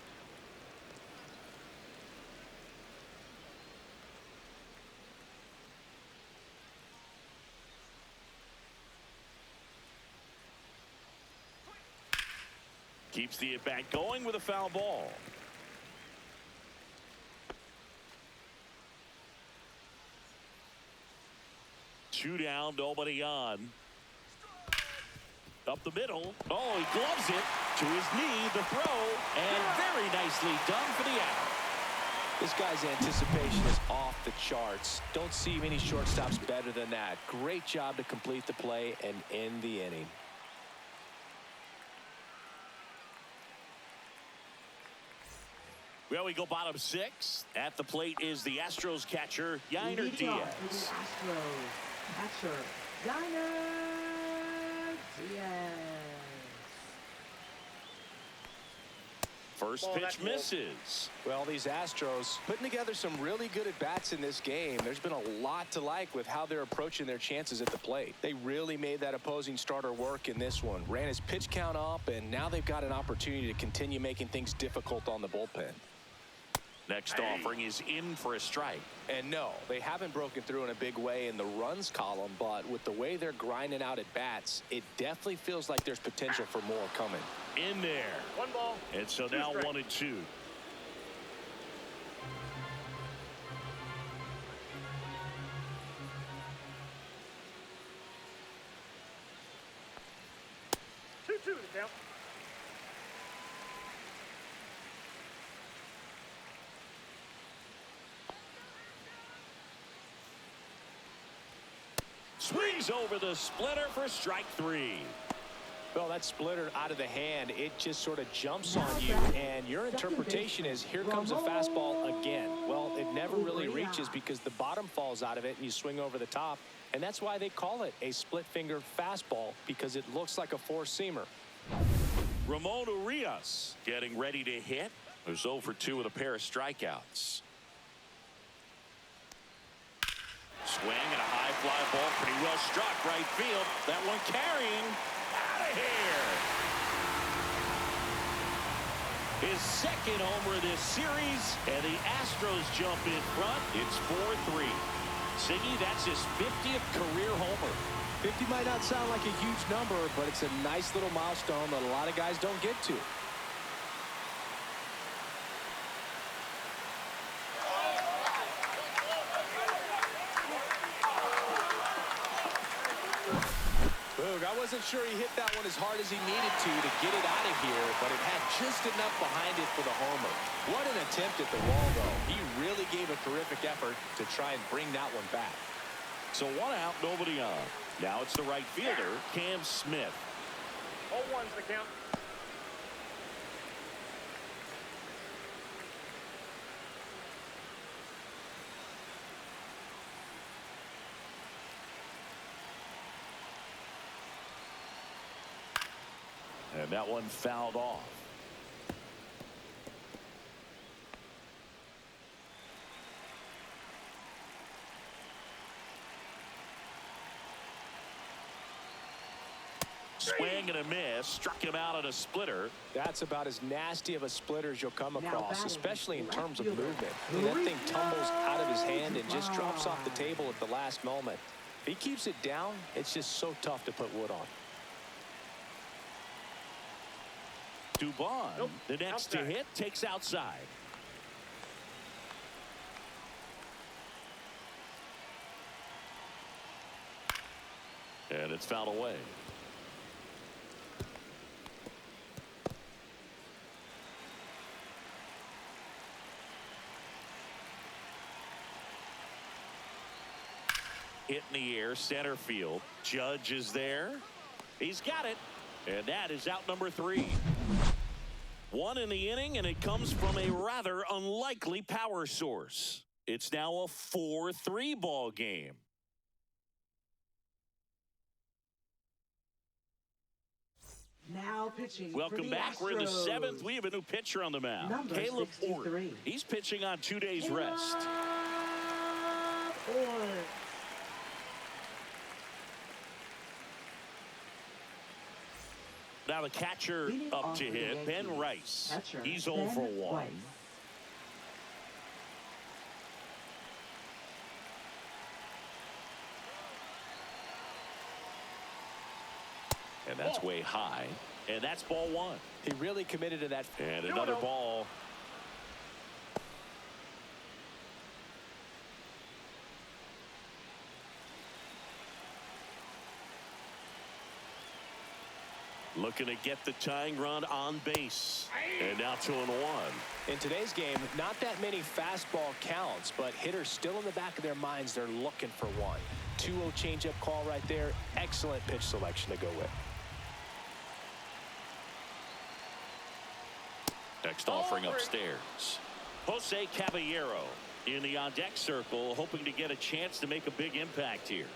Keeps the at-bat going with a foul ball. Two down, nobody on. Up the middle. Oh, he gloves it to his knee, the throw, and very nicely done for the out. This guy's anticipation is off the charts. Don't see many shortstops better than that. Great job to complete the play and end the inning. Well, we go bottom six. At the plate is the Astros catcher, Yainer Leading off for the Diaz. Astros catcher, Yainer Diaz. First Ball, pitch that's ball. misses. Well, these Astros putting together some really good at-bats in this game. There's been a lot to like with how they're approaching their chances at the plate. They really made that opposing starter work in this one. Ran his pitch count up, and now they've got an opportunity to continue making things difficult on the bullpen. Next offering is in for a strike. And no, they haven't broken through in a big way in the runs column, but with the way they're grinding out at bats, it definitely feels like there's potential for more coming. In there. One ball. And so two now strikes. 1-2. Two to count. Swings over the splitter for strike three. Well, that splitter out of the hand, it just sort of jumps on you, and your interpretation is, here comes a fastball again. Well, it never really reaches because the bottom falls out of it and you swing over the top, and that's why they call it a split-fingered fastball, because it looks like a four-seamer. Ramon Urias getting ready to hit. There's 0 for 2 with a pair of strikeouts. Swing and a high fly ball, pretty well struck right field. That one carrying out of here. His second homer of this series, and the Astros jump in front. It's 4-3. Siggy, that's his 50th career homer. 50 might not sound like a huge number, but it's a nice little milestone that a lot of guys don't get to. I wasn't sure he hit that one as hard as he needed to get it out of here, but it had just enough behind it for the homer. What an attempt at the wall, though. He really gave a terrific effort to try and bring that one back. So one out, nobody on. Now it's the right fielder, Cam Smith. 0-1's the count. And that one fouled off. Swing and a miss. Struck him out on a splitter. That's about as nasty of a splitter as you'll come Now across, batting, especially in left terms of fielder, movement. That thing tumbles out of his hand and just drops off the table at the last moment. If he keeps it down, it's just so tough to put wood on. Dubon, Nope. the next to Outside. hit, takes outside. And it's fouled away. Hit in the air, center field. Judge is there. He's got it. And that is out number 3. One in the inning, and it comes from a rather unlikely power source. It's now a 4-3 ball game. Now pitching. Welcome for the back. We're in the Astros. 7th. We have a new pitcher on the mound. Number Caleb 63. Orr. He's pitching on 2 days rest. Or Now the catcher leading up off to for the hit, Ben Yankees, Rice. catcher, He's 0 Ben for 1. Rice. And that's way high. And that's ball 1. He really committed to that. And another ball. Looking to get the tying run on base. And now 2-1. In today's game, not that many fastball counts, but hitters still in the back of their minds, they're looking for one. 2-0 changeup call right there. Excellent pitch selection to go with. Next offering upstairs. Jose Caballero in the on-deck circle, hoping to get a chance to make a big impact here.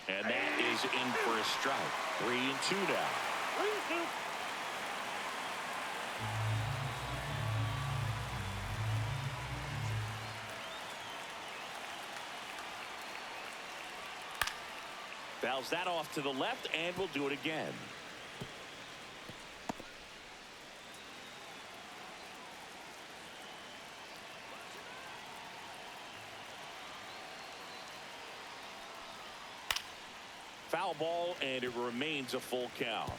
And that is in for a strike. 3-2 now. 3-2. Fouls that off to the left, and we'll do it again. Foul ball, and it remains a full count.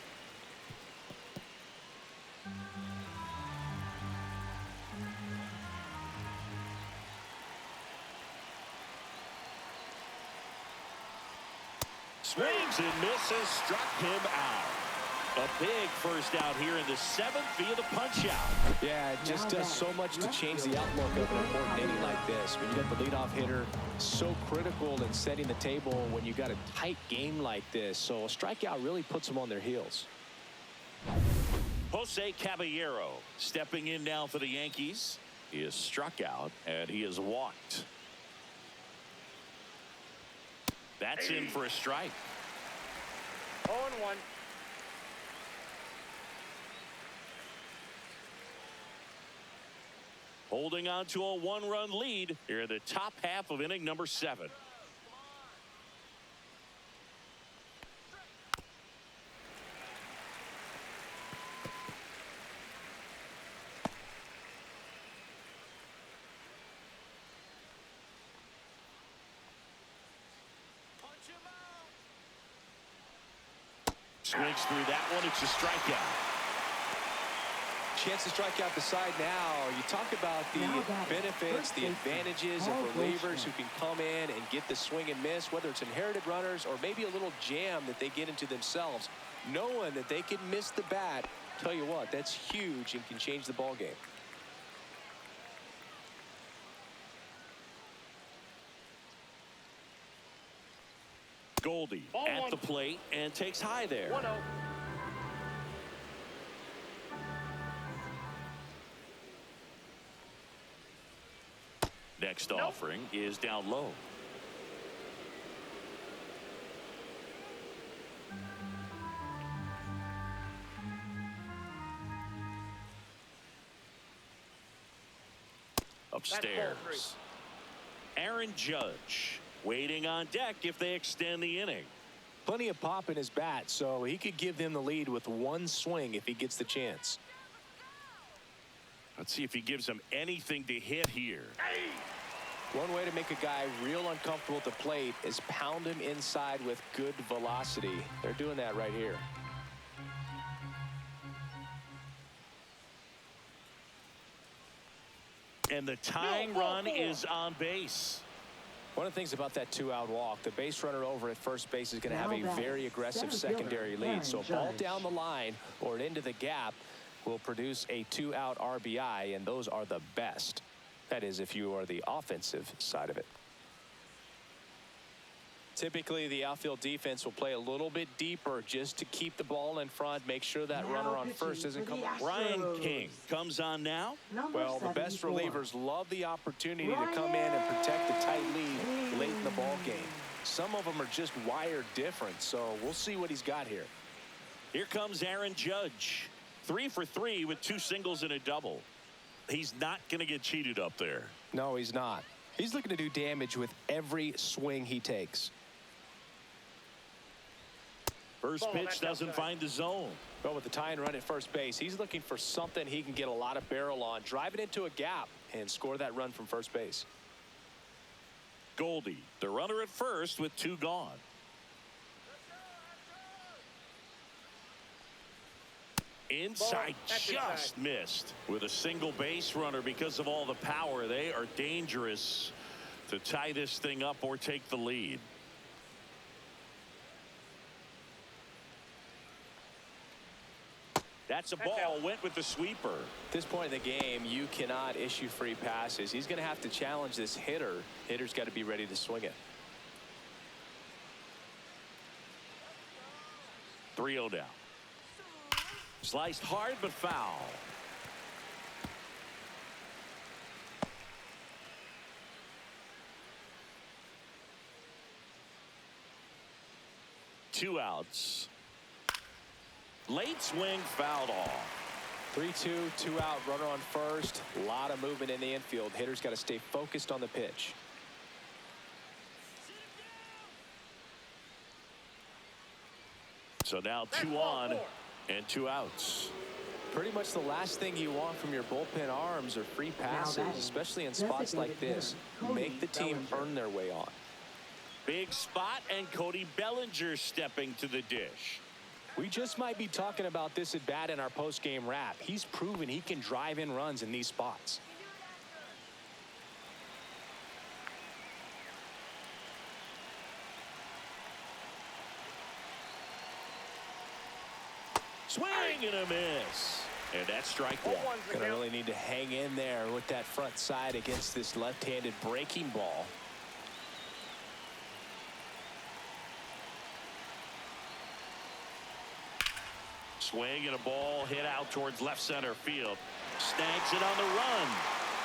Swings and misses, struck him out. A big first out here in the 7th via the punch out. Yeah, it just does so much to change the outlook of an important inning like this. When you got the leadoff hitter, so critical in setting the table when you got a tight game like this. So a strikeout really puts them on their heels. Jose Caballero stepping in now for the Yankees. He is struck out, and he is walked. That's in for a strike. 0-1. Holding on to a 1-run lead here in the top half of inning number 7. Swings through that one. It's a strikeout. Chance to strike out the side now. You talk about the benefits, the advantages of relievers who can come in and get the swing and miss, whether it's inherited runners or maybe a little jam that they get into themselves. Knowing that they can miss the bat, tell you what, that's huge and can change the ball game. Goldie at the plate and takes high there. 1-0. Next offering is down low. Upstairs. Aaron Judge waiting on deck if they extend the inning. Plenty of pop in his bat, so he could give them the lead with one swing if he gets the chance. Let's see if he gives them anything to hit here. One way to make a guy real uncomfortable at the plate is pound him inside with good velocity. They're doing that right here. And the tying run is on base. One of the things about that 2-out walk, the base runner over at first base is going to have a very aggressive secondary lead. So a ball down the line or into the gap will produce a 2-out RBI, and those are the best. That is, if you are the offensive side of it. Typically, the outfield defense will play a little bit deeper just to keep the ball in front, make sure that runner on first doesn't come up. Ryan King comes on now. Well, the best relievers love the opportunity to come in and protect the tight lead late in the ball game. Some of them are just wired different, so we'll see what he's got here. Here comes Aaron Judge. 3 for 3 with 2 singles and a double. He's not going to get cheated up there. No, he's not. He's looking to do damage with every swing he takes. First pitch doesn't find the zone. But with the tie and run at first base, he's looking for something he can get a lot of barrel on, drive it into a gap, and score that run from first base. Goldie, the runner at first with 2 gone. Inside, just missed. With a single base runner, because of all the power, they are dangerous to tie this thing up or take the lead. That's a ball. Went with the sweeper. At this point in the game, you cannot issue free passes. He's going to have to challenge this hitter. Hitter's got to be ready to swing it. 3-0 down. Sliced hard but foul. Two outs. Late swing fouled off. 3-2, 2-out, runner on first. A lot of movement in the infield. Hitter's got to stay focused on the pitch. So now 2 on and 2 outs. Pretty much the last thing you want from your bullpen arms are free passes, especially in spots like this. Make the team earn their way on. Big spot, and Cody Bellinger stepping to the dish. We just might be talking about this at bat in our post-game wrap. He's proven he can drive in runs in these spots. Swing and a miss. And that's strike 1. Gonna really need to hang in there with that front side against this left-handed breaking ball. Swing and a ball hit out towards left center field. Snags it on the run.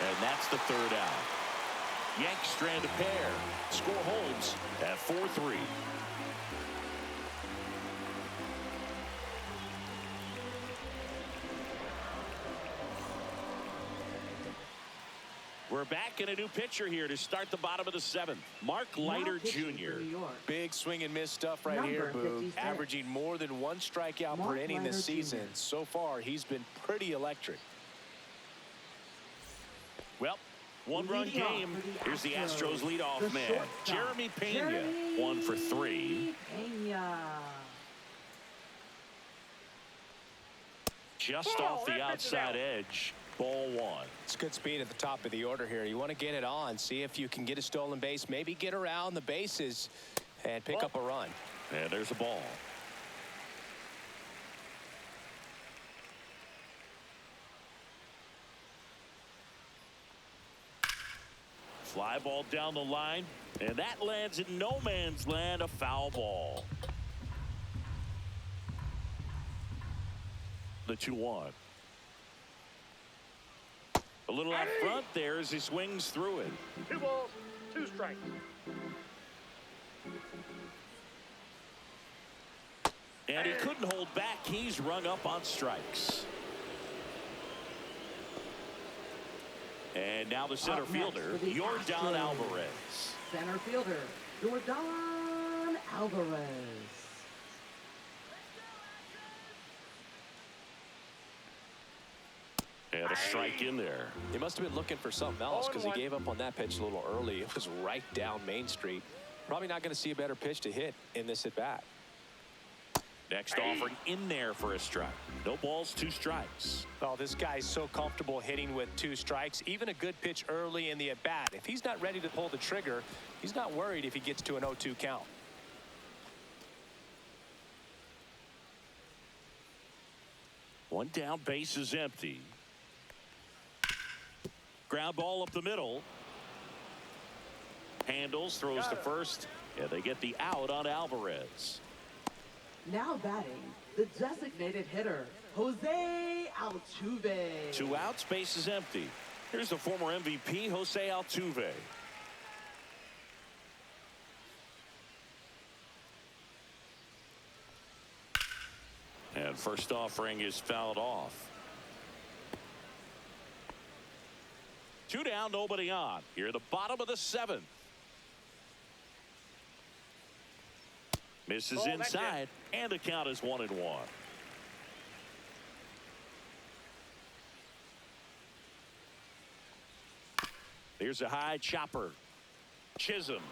And that's the 3rd out. Yanks strand a pair. Score holds at 4-3. We're back in a new pitcher here to start the bottom of the 7th. Mark Leiter Jr. Big swing and miss stuff right here, Boo. Averaging more than 1 strikeout per inning this season. So far, he's been pretty electric. Well, 1-run game. Here's the Astros leadoff man, Jeremy Pena. 1 for 3. Just off the outside edge. Ball 1. It's good speed at the top of the order here. You want to get it on, see if you can get a stolen base, maybe get around the bases and pick up a run. And there's a ball. Fly ball down the line, and that lands in no man's land, a foul ball. The 2-1. A little out front there as he swings through it. 2 balls, 2 strikes. And he couldn't hold back. He's rung up on strikes. And now the center Up next fielder, for the Yordan Astros, Alvarez. Center fielder, Yordan Alvarez. And a strike in there. He must have been looking for something else because he gave up on that pitch a little early. It was right down Main Street. Probably not going to see a better pitch to hit in this at bat. Next offering in there for a strike. No balls, 2 strikes. Oh, this guy's so comfortable hitting with 2 strikes. Even a good pitch early in the at bat. If he's not ready to pull the trigger, he's not worried if he gets to an 0-2 count. One down, base is empty. Ground ball up the middle. Handles, throws to first, and they get the out on Alvarez. Now batting, the designated hitter, Jose Altuve. 2 outs, base is empty. Here's the former MVP, Jose Altuve. And first offering is fouled off. 2 down, nobody on. Here at the bottom of the 7th. Misses inside, and the count is 1-1. Here's a high chopper. Chisholm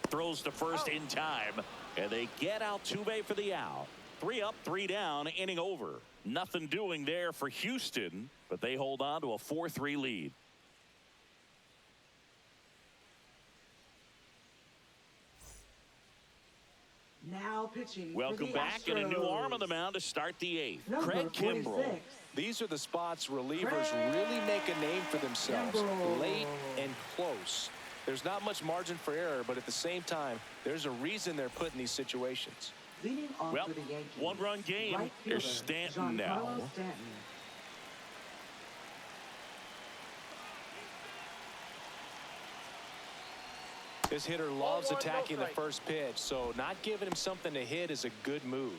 throws to first in time, and they get Altuve for the out. 3 up, 3 down, inning over. Nothing doing there for Houston, but they hold on to a 4-3 lead. Now pitching. Welcome back, and a new arm on the mound to start the 8th. Number Craig Kimbrell. 46. These are the spots relievers really make a name for themselves. Kimbrell. Late and close. There's not much margin for error, but at the same time, there's a reason they're put in these situations. Leading off Well, for the Yankees. 1-run game. Right Here's fielder, Stanton now. Giancarlo Stanton. This hitter loves attacking the first pitch, so not giving him something to hit is a good move.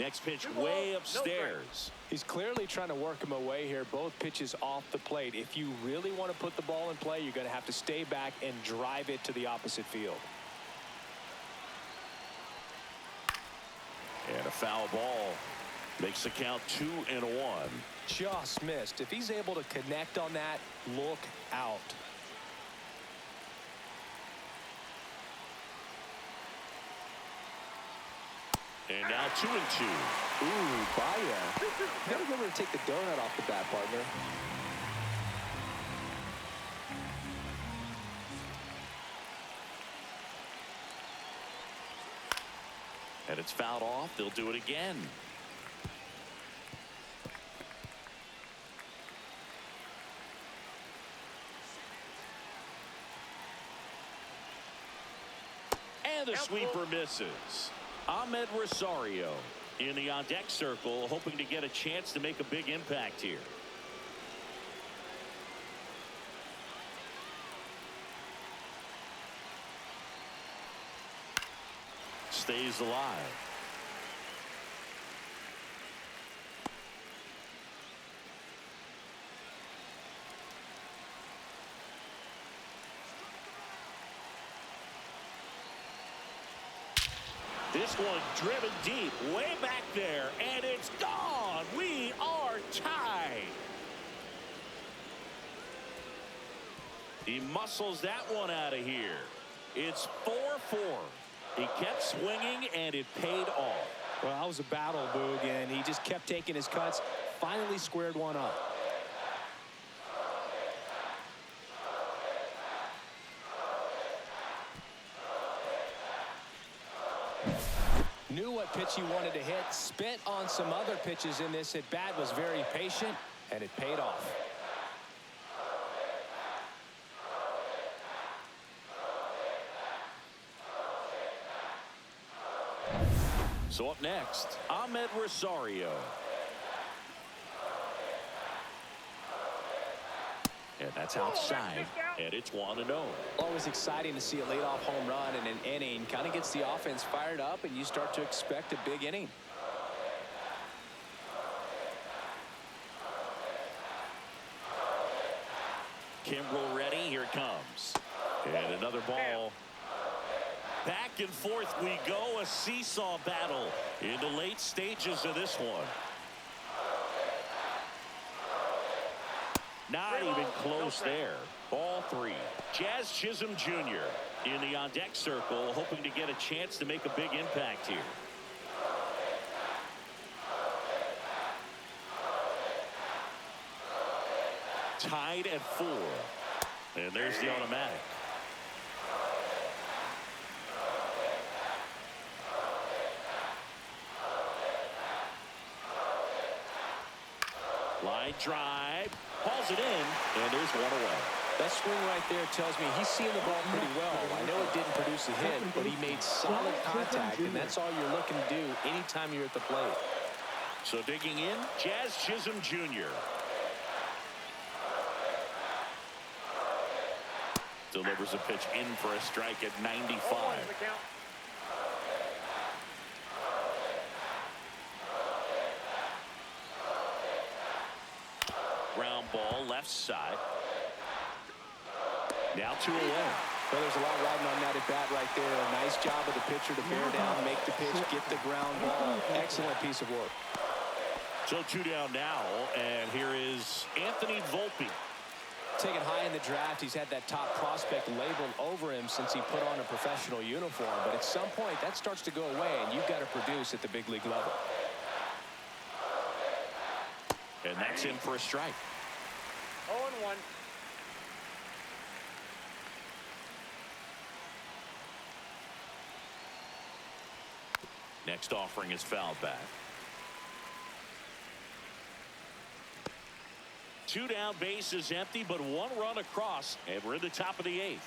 Next pitch way upstairs. He's clearly trying to work him away here. Both pitches off the plate. If you really want to put the ball in play, you're going to have to stay back and drive it to the opposite field. And a foul ball makes the count 2-1. Just missed. If he's able to connect on that, look out. And now 2-2. Ooh, Baya. Never remember to take the donut off the bat, partner. And it's fouled off. They'll do it again. And the sweeper misses. Ahmed Rosario in the on-deck circle, hoping to get a chance to make a big impact here. Stays alive. This one driven deep, way back there, and it's gone. We are tied. He muscles that one out of here. It's 4-4. He kept swinging, and it paid off. Well, that was a battle, Boog, and he just kept taking his cuts. Finally squared one up. Knew what pitch he wanted to hit. Spent on some other pitches in this at bat. Was very patient, and it paid off. So up next, Ahmed Rosario. And that's outside, and it's 1-0. Always exciting to see a leadoff home run in an inning. Kind of gets the offense fired up, and you start to expect a big inning. Kimbrel ready. Here it comes. And another ball. Back and forth we go. A seesaw battle in the late stages of this one. Not even close there. Ball 3. Jazz Chisholm Jr. in the on-deck circle, hoping to get a chance to make a big impact here. Tied at 4. And there's the automatic. Line drive. Hauls it in, and there's one away. That swing right there tells me he's seeing the ball pretty well. I know it didn't produce a hit, but he made solid contact, and that's all you're looking to do anytime you're at the plate. So digging in, Jazz Chisholm Jr. Delivers a pitch in for a strike at 95. Ground ball left side. Now 2 away. Well, there's a lot riding on that at bat right there. A nice job of the pitcher to bear down, make the pitch, get the ground ball. Excellent piece of work. So 2 down now, and here is Anthony Volpe. Taken high in the draft, he's had that top prospect labeled over him since he put on a professional uniform. But at some point, that starts to go away, and you've got to produce at the big league level. And that's in for a strike. 0-1. Next offering is fouled back. 2 down, base is empty, but 1 run across, and we're in the top of the 8th.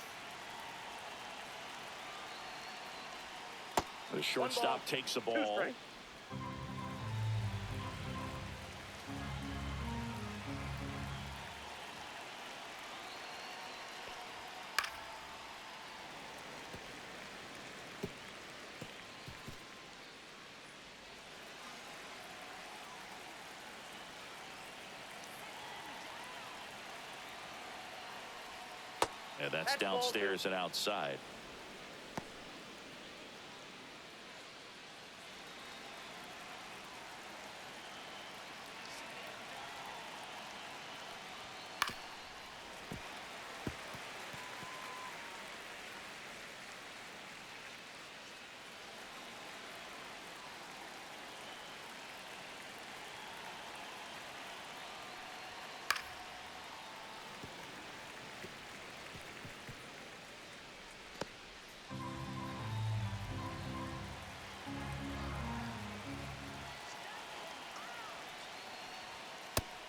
The shortstop takes the ball. And that's downstairs and outside.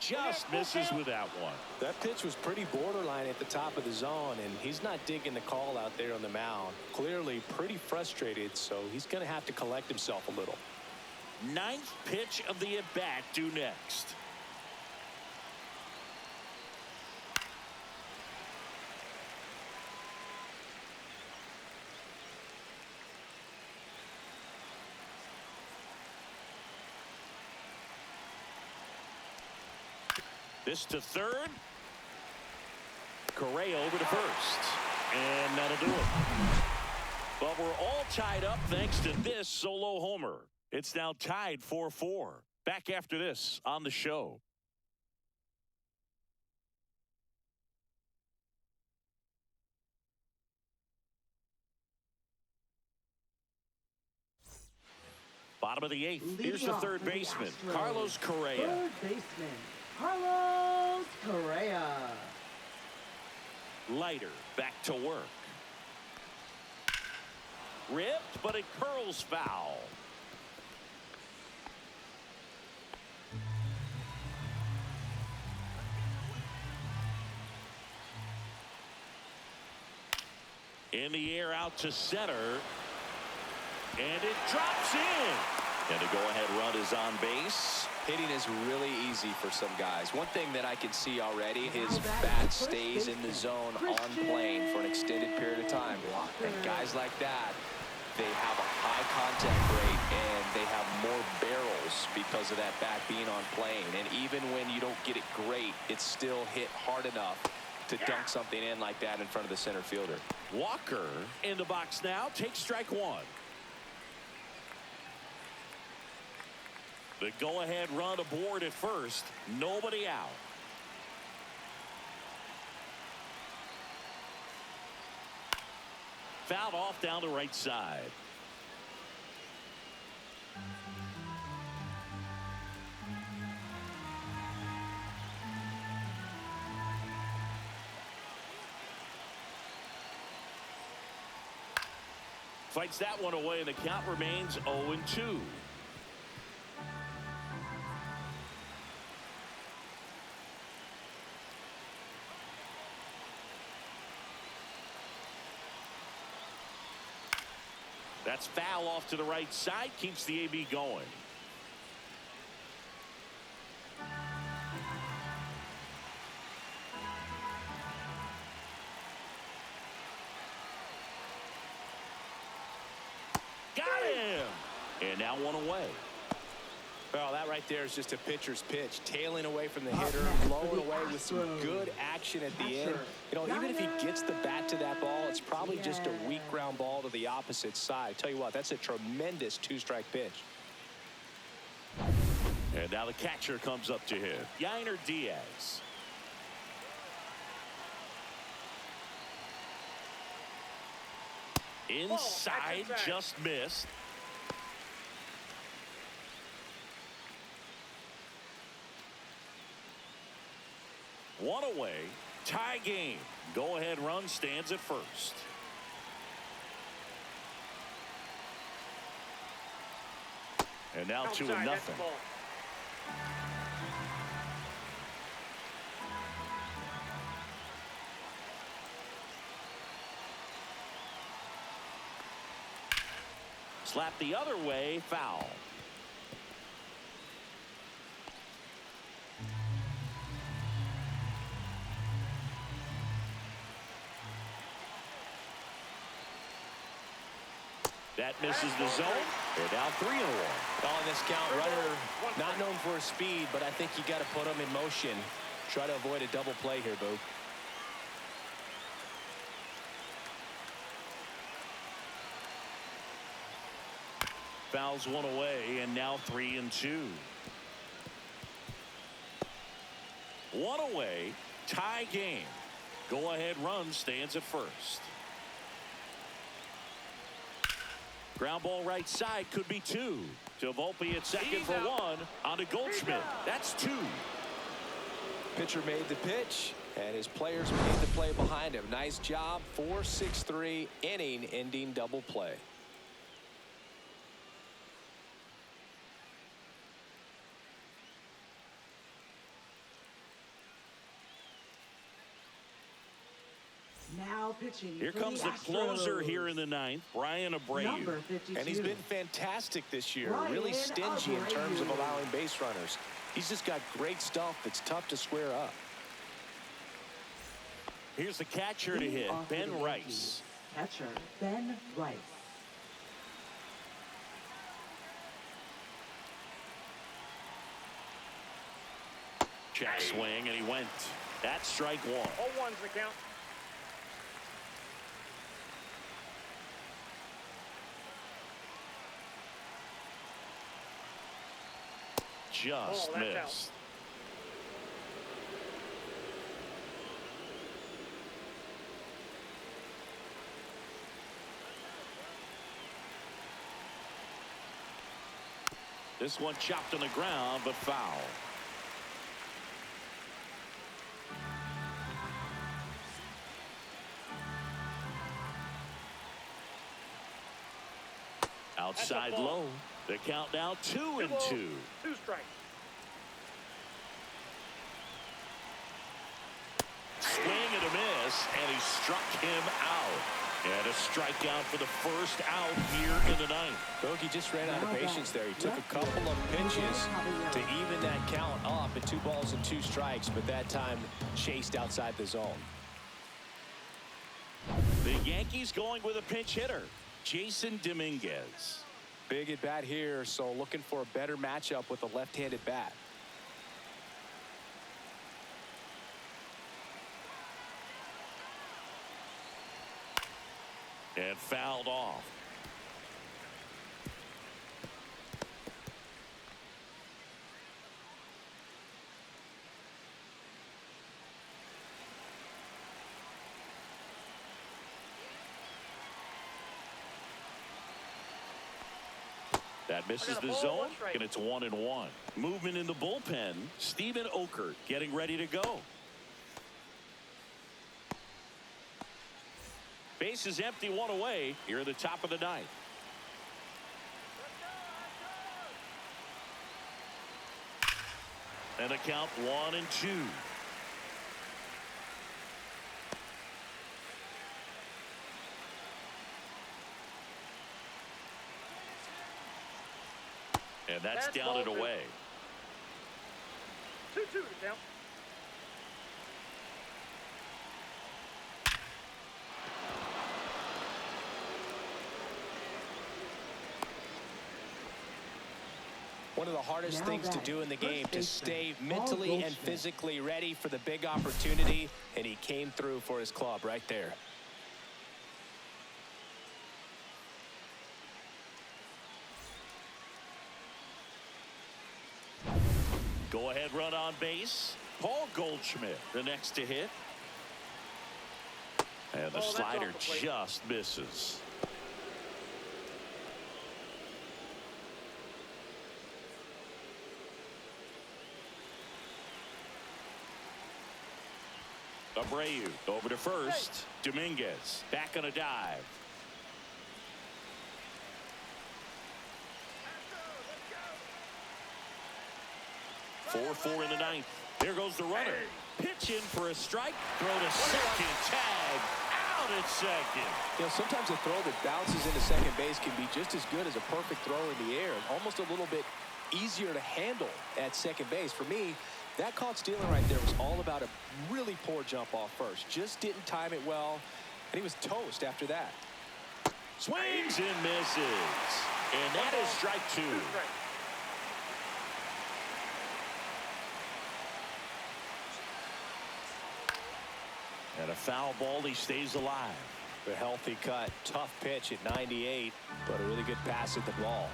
Just misses with that one. That pitch was pretty borderline at the top of the zone, and he's not digging the call out there on the mound. Clearly pretty frustrated, so he's going to have to collect himself a little. 9th pitch of the at-bat due next. This to third. Correa over to first. And that'll do it. But we're all tied up thanks to this solo homer. It's now tied 4-4. Back after this on the show. Bottom of the 8th. Here's the third baseman, Carlos Correa. Third baseman, Carlos Correa. Leiter back to work. Ripped, but it curls foul. In the air out to center. And it drops in. And a go-ahead run is on base. Hitting is really easy for some guys. One thing that I can see already, his bat stays in the zone on plane for an extended period of time. And guys like that, they have a high contact rate and they have more barrels because of that bat being on plane. And even when you don't get it great, it's still hit hard enough to dunk something in like that in front of the center fielder. Walker in the box now. Takes strike one. The go-ahead run aboard at first. Nobody out. Fouled off down the right side. Fights that one away, and the count remains 0-2. That's foul off to the right side. Keeps the AB going. Got him. And now one away. Well, that right there is just a pitcher's pitch. Tailing away from the hitter, blowing away with some good action at the end. You know, even if he gets the bat to that ball, it's probably just a weak ground ball to the opposite side. Tell you what, that's a tremendous two-strike pitch. And now the catcher comes up to him. Yainer Diaz. Inside, just missed. One away, tie game. Go-ahead run stands at first. And now 2-0. Slap the other way, foul. That misses the zone. They're down 3-1. On this count, runner not known for his speed, but I think you got to put him in motion. Try to avoid a double play here, Boo. Fouls one away, and now 3-2. One away, tie game. Go-ahead run stands at first. Ground ball right side, could be two. To Volpe at second for one. On to Goldschmidt. That's two. Pitcher made the pitch, and his players made the play behind him. Nice job. 4-6-3 inning ending double play. Now pitching. Here comes the closer here in the ninth, Brian Abreu. And he's been fantastic this year. Really stingy in terms of allowing base runners. He's just got great stuff that's tough to square up. Here's the catcher to hit, Ben Rice. Catcher, Ben Rice. Check swing, and he went. That's strike one. 0-1's the count. Just missed. This one chopped on the ground, but foul. Outside low. The count now 2-2. 2 strikes. Swing and a miss, and he struck him out. And a strikeout for the first out here in the ninth. Bogey just ran out of patience there. He took a couple of pitches to even that count up at 2 balls and 2 strikes, but that time chased outside the zone. The Yankees going with a pinch hitter, Jason Dominguez. Big at bat here, so looking for a better matchup with a left-handed bat. And fouled off. That misses the zone, and it's 1-1. Movement in the bullpen. Steven Okert getting ready to go. Base is empty, 1 away here at the top of the ninth. And a count 1-2. And that's down and away. 2-2 to count. One of the hardest things to do in the game, to stay mentally and physically ready for the big opportunity, and he came through for his club right there. Go ahead run on base. Paul Goldschmidt the next to hit. And the slider just misses. Abreu over to first. Dominguez back on a dive. 4-4 in the ninth. There goes the runner. Pitch in for a strike. Throw to second. Tag out at second. You know, sometimes a throw that bounces into second base can be just as good as a perfect throw in the air, and almost a little bit easier to handle at second base. For me, that caught stealing right there was all about a really poor jump off first. Just didn't time it well, and he was toast after that. Swings and misses. And that is strike 2. And a foul ball. He stays alive. A healthy cut. Tough pitch at 98, but a really good pass at the ball.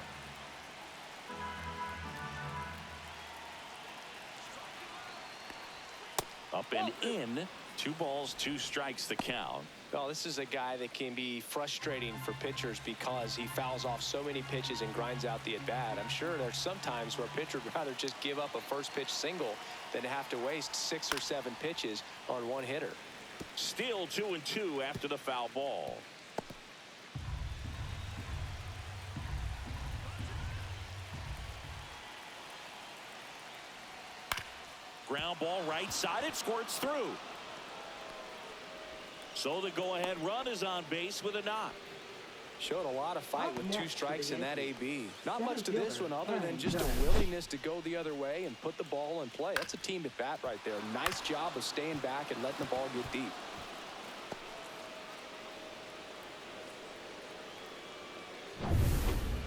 Up and in. 2 balls, 2 strikes the count. Well, this is a guy that can be frustrating for pitchers because he fouls off so many pitches and grinds out the at-bat. I'm sure there's some times where a pitcher would rather just give up a first pitch single than have to waste 6 or 7 pitches on one hitter. Still 2-2 after the foul ball. Ground ball right side. It squirts through. So the go-ahead run is on base with a knock. Showed a lot of fight with 2 strikes in that AB. Not much to this one other than just a willingness to go the other way and put the ball in play. That's a team at bat right there. Nice job of staying back and letting the ball get deep.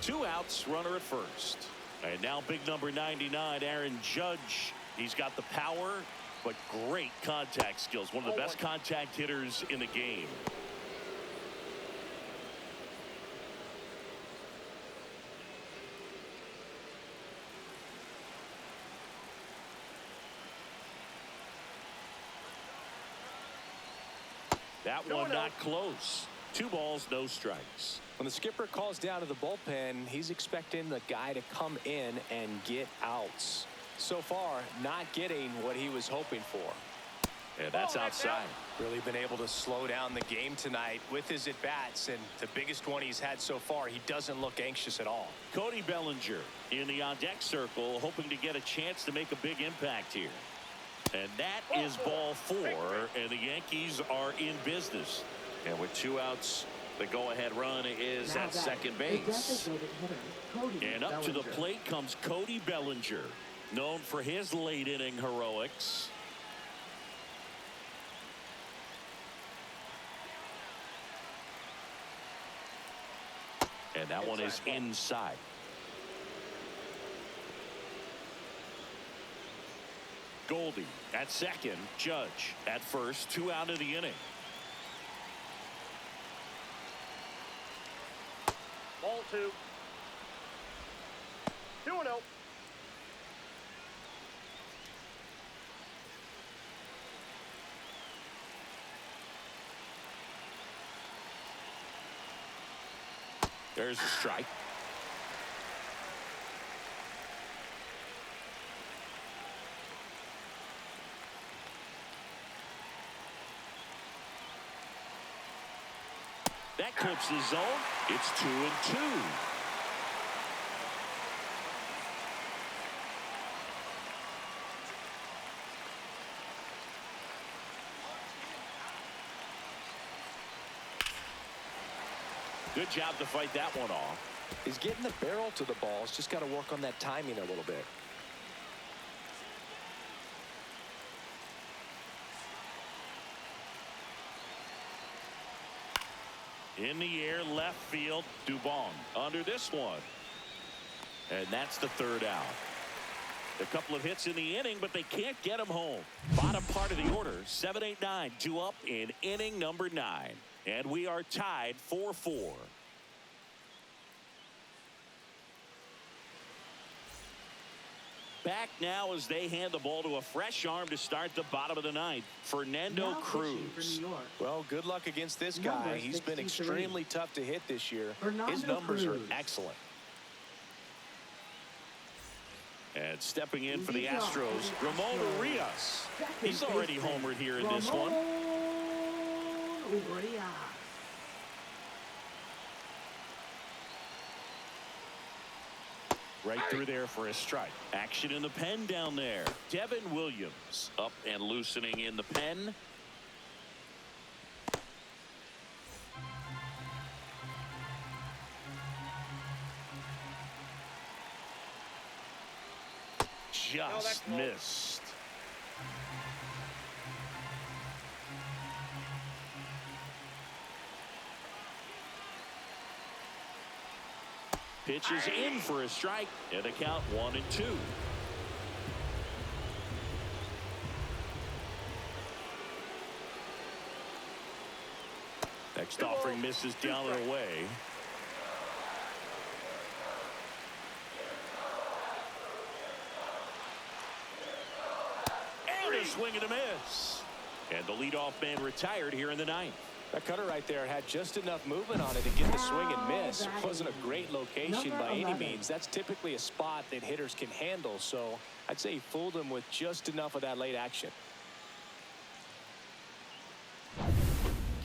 Two outs, runner at first. And now big number 99, Aaron Judge. He's got the power, but great contact skills. One of the best contact hitters in the game. That one not close. 2 balls, no strikes. When the skipper calls down to the bullpen, he's expecting the guy to come in and get outs. So far, not getting what he was hoping for. And that's outside. Really been able to slow down the game tonight with his at-bats, and the biggest one he's had so far, he doesn't look anxious at all. Cody Bellinger in the on-deck circle, hoping to get a chance to make a big impact here. And that is ball 4, and the Yankees are in business. And with 2 outs, the go-ahead run is Now at batting, second the base. designated hitter, Cody And up to the Bellinger. plate comes Cody Bellinger, known for his late inning heroics. And that one is inside. Goldie at second, Judge at first, 2 out of the inning. Ball 2. 2-0. There's a strike. That clips the zone. It's 2-2. Good job to fight that one off. He's getting the barrel to the ball. He's just got to work on that timing a little bit. In the air, left field, Dubon under this one. And that's the 3rd out. A couple of hits in the inning, but they can't get him home. Bottom part of the order, 7-8-9, 2 up in inning number 9. And we are tied 4-4. Back now as they hand the ball to a fresh arm to start the bottom of the 9th, Fernando Now pitching for Cruz. New York, Well, good luck against this guy. Number He's been 63. extremely tough to hit this year. Fernando His numbers Cruz. are excellent. And stepping in for the Leading off Astros, for the Ramon Astros. Urias. Second He's already baseman, homered here in this one. Ramon Urias. Right through there for a strike. Action in the pen down there. Devin Williams up and loosening in the pen. Just missed. Pitch is in for a strike, and the count 1-2. Next offering misses down and away. And a swing and a miss. And the leadoff man retired here in the 9th. That cutter right there had just enough movement on it to get the swing and miss. It wasn't a great location Number by any 11. means. That's typically a spot that hitters can handle. So I'd say he fooled him with just enough of that late action.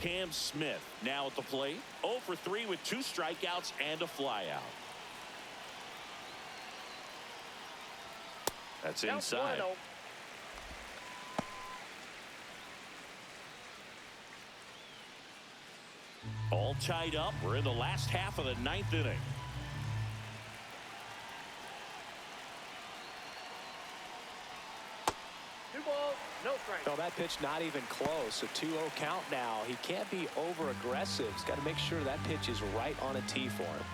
Cam Smith now at the plate. 0 for 3 with 2 strikeouts and a flyout. That's inside. All tied up. We're in the last half of the 9th inning. Two balls, no strike. No, that pitch not even close. A 2-0 count now. He can't be over aggressive. He's got to make sure that pitch is right on a tee for him.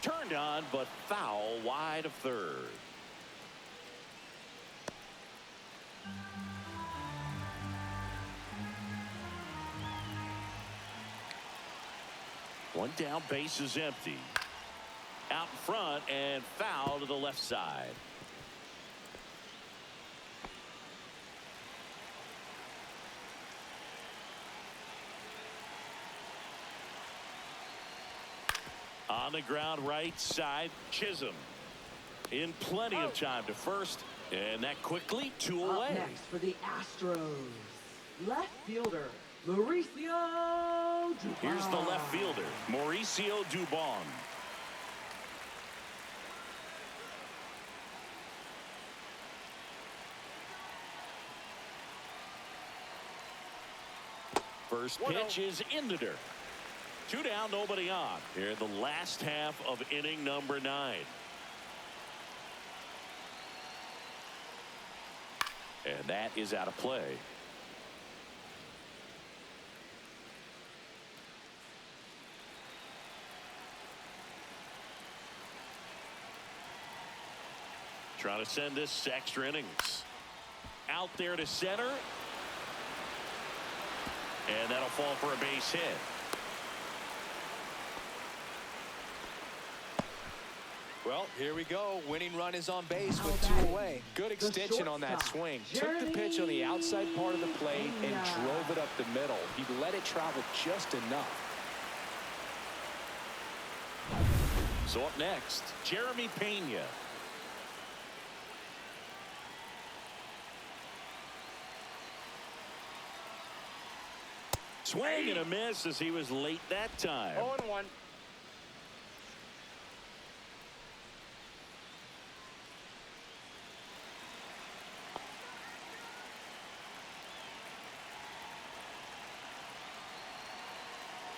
Turned on, but foul wide of third. One down, base is empty. Out in front and foul to the left side. On the ground right side, Chisholm in plenty of time to first, and that quickly 2 Up away. next for the Astros, left fielder Mauricio Dubon. Here's the left fielder, Mauricio Dubon. First 1-0. pitch is in the dirt. 2 down, nobody on. Here in the last half of inning number 9. And that is out of play. Trying to send this to extra innings. Out there to center. And that'll fall for a base hit. Well, here we go. Winning run is on base with 2 away. Good extension on that swing. Took the pitch on the outside part of the plate and drove it up the middle. He let it travel just enough. So up next, Jeremy Pena. Swing and a miss as he was late that time. 0-1.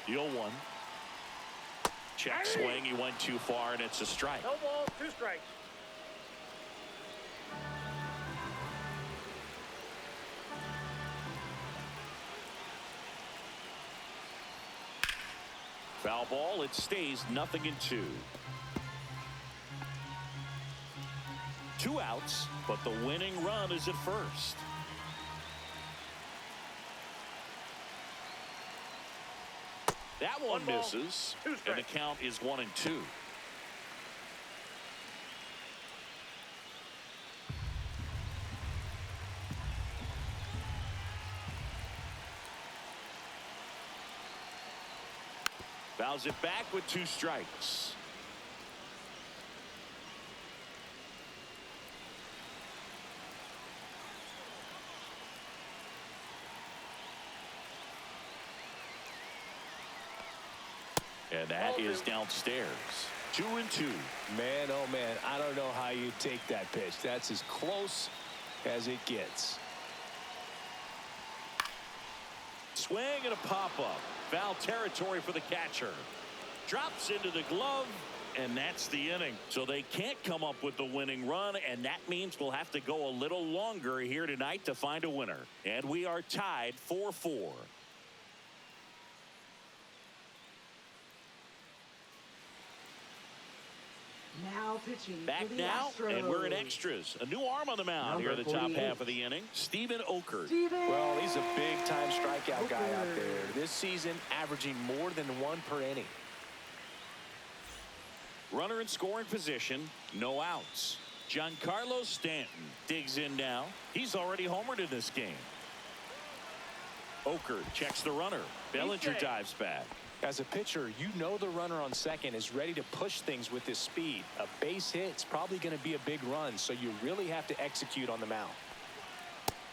The 0-1. Check swing. He went too far, and it's a strike. No ball, 2 strikes. Foul ball. It stays 0-2. 2 outs, but the winning run is at first. That one ball, misses, 2 and the strikes. count is 1-2. Fouls it back with 2 strikes. And that is downstairs. 2-2. Man, oh man, I don't know how you take that pitch. That's as close as it gets. Swing and a pop-up. Foul territory for the catcher. Drops into the glove, and that's the inning. So they can't come up with the winning run, and that means we'll have to go a little longer here tonight to find a winner. And we are tied 4-4. Now pitching Back for the now, Astros. and we're in extras. A new arm on the mound here in the top 48. half of the inning. Steven Okert. Well, he's a big-time strikeout guy out there. This season, averaging more than 1 per inning. Runner in scoring position, no outs. Giancarlo Stanton digs in now. He's already homered in this game. Okert checks the runner. Bellinger dives back. As a pitcher, you know the runner on second is ready to push things with his speed. A base hit's probably going to be a big run, so you really have to execute on the mound.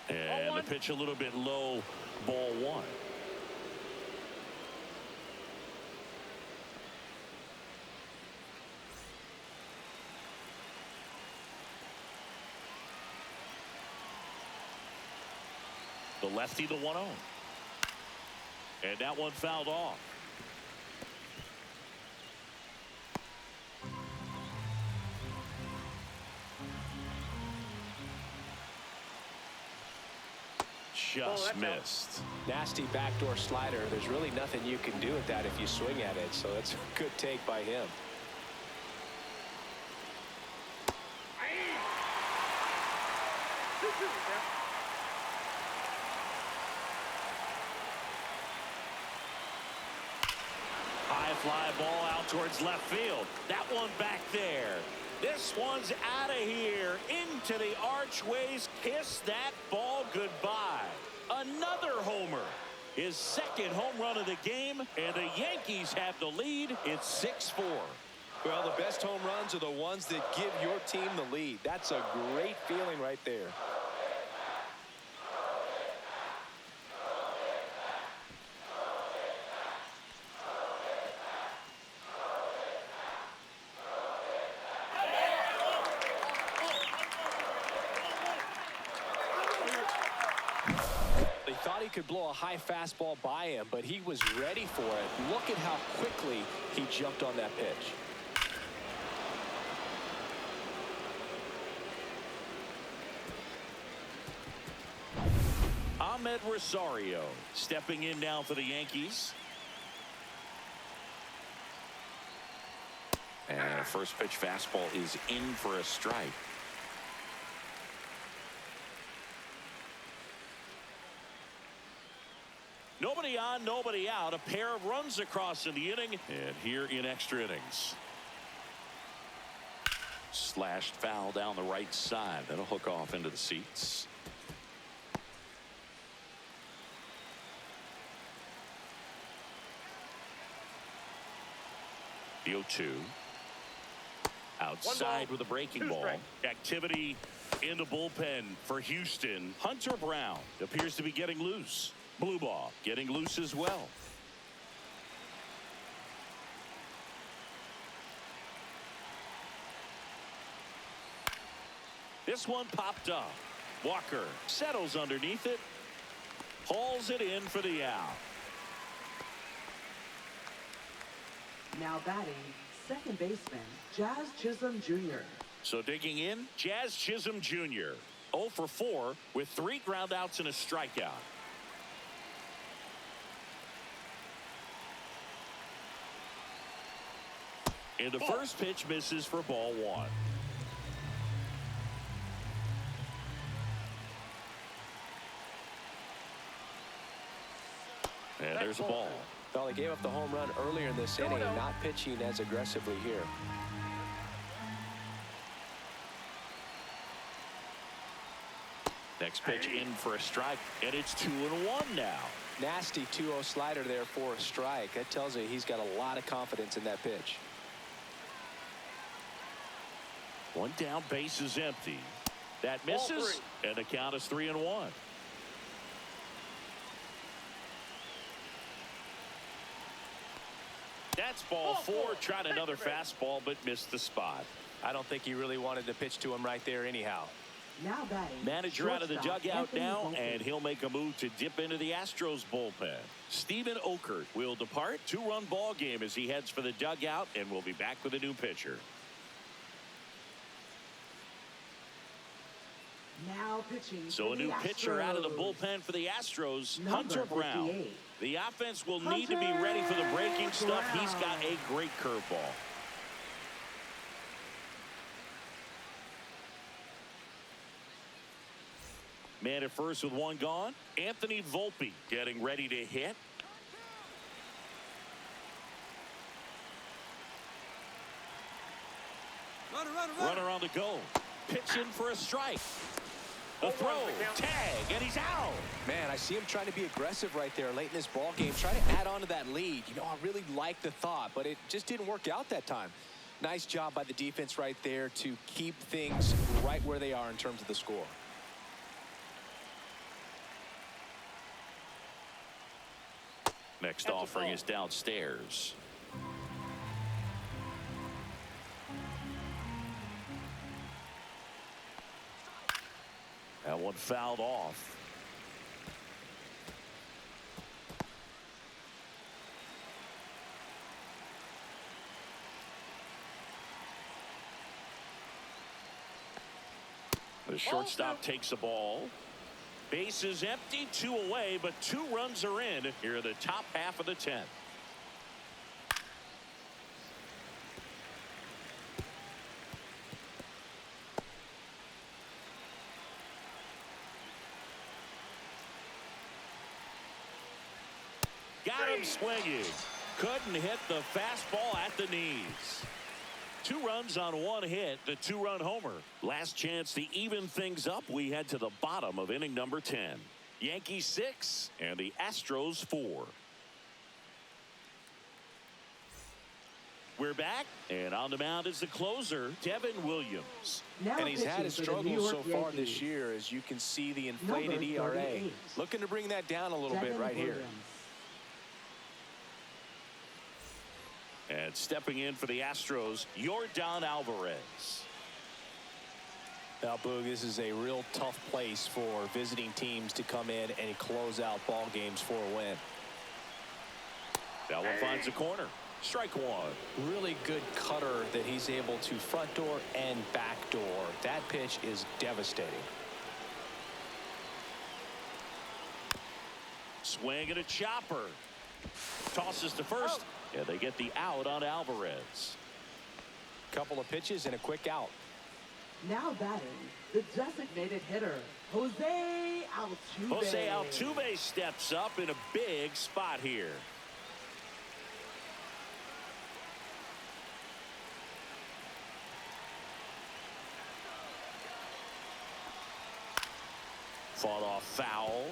And the pitch a little bit low, ball 1. The lefty, the 1-0. And that one fouled off. Just missed. Nasty backdoor slider. There's really nothing you can do with that if you swing at it, so that's a good take by him. High fly ball out towards left field. That one back there. This one's out of here into the archways. Kiss that ball goodbye. Another homer. His second home run of the game, and the Yankees have the lead. It's 6-4. Well, the best home runs are the ones that give your team the lead. That's a great feeling right there. could blow a high fastball by him, but he was ready for it. Look at how quickly he jumped on that pitch. Ahmed Rosario stepping in now for the Yankees. And first pitch fastball is in for a strike. Nobody on, nobody out. A pair of runs across in the inning. And here in extra innings. Slashed foul down the right side. That'll hook off into the seats. The 0-2. Outside with a breaking ball. Activity in the bullpen for Houston. Hunter Brown appears to be getting loose. Blue ball getting loose as well. This one popped up. Walker settles underneath it. Hauls it in for the out. Now batting, second baseman, Jazz Chisholm Jr. So digging in, Jazz Chisholm Jr. 0 for 4 with 3 groundouts and a strikeout. And the first pitch misses for ball 1. And there's a ball. Well, he gave up the home run earlier in this inning, not pitching as aggressively here. Next pitch in for a strike, and it's 2-1 now. Nasty 2-0 slider there for a strike. That tells you he's got a lot of confidence in that pitch. One down, base is empty. That misses, and the count is 3-1. That's ball 4. Tried another fastball, but missed the spot. I don't think he really wanted to pitch to him right there anyhow. Now batting, Manager out of the shortstop, dugout Anthony now, Volpe. and he'll make a move to dip into the Astros bullpen. Steven Okert will depart. 2-run ball game as he heads for the dugout, and we'll be back with a new pitcher. Now pitching. So for a new the pitcher out of the Astros. bullpen for the Astros, Number Hunter Brown. 58. The offense will need to be ready for the breaking stuff. He's got a great curveball. Man at first with one gone. Anthony Volpe getting ready to hit. Runner on the go. Pitch in for a strike. The throw, tag, and he's out. Man, I see him trying to be aggressive right there late in this ball game. Try to add on to that lead. You know, I really like the thought, but it just didn't work out that time. Nice job by the defense right there to keep things right where they are in terms of the score. Next offering is downstairs. That one fouled off. The shortstop takes the ball. Base is empty, 2 away, but 2 runs are in here in the top half of the 10th. Got him swinging. Couldn't hit the fastball at the knees. 2 runs on 1 hit, the 2-run homer. Last chance to even things up. We head to the bottom of inning number 10. Yankees 6 and the Astros 4. We're back, and on the mound is the closer, Devin Williams. Now And he's had his pitching for the New struggles so York far this Yankees. year, as you can see the inflated Number ERA. 38. Looking to bring that down a little bit Devin right here. Williams. And stepping in for the Astros, Yordan Alvarez. Now, Boog, this is a real tough place for visiting teams to come in and close out ball games for a win. That one finds a corner. Strike one. Really good cutter that he's able to front door and back door. That pitch is devastating. Swing and a chopper. Tosses to first. Yeah, they get the out on Alvarez. Couple of pitches and a quick out. Now batting, the designated hitter, Jose Altuve. Jose Altuve steps up in a big spot here. Fought off foul.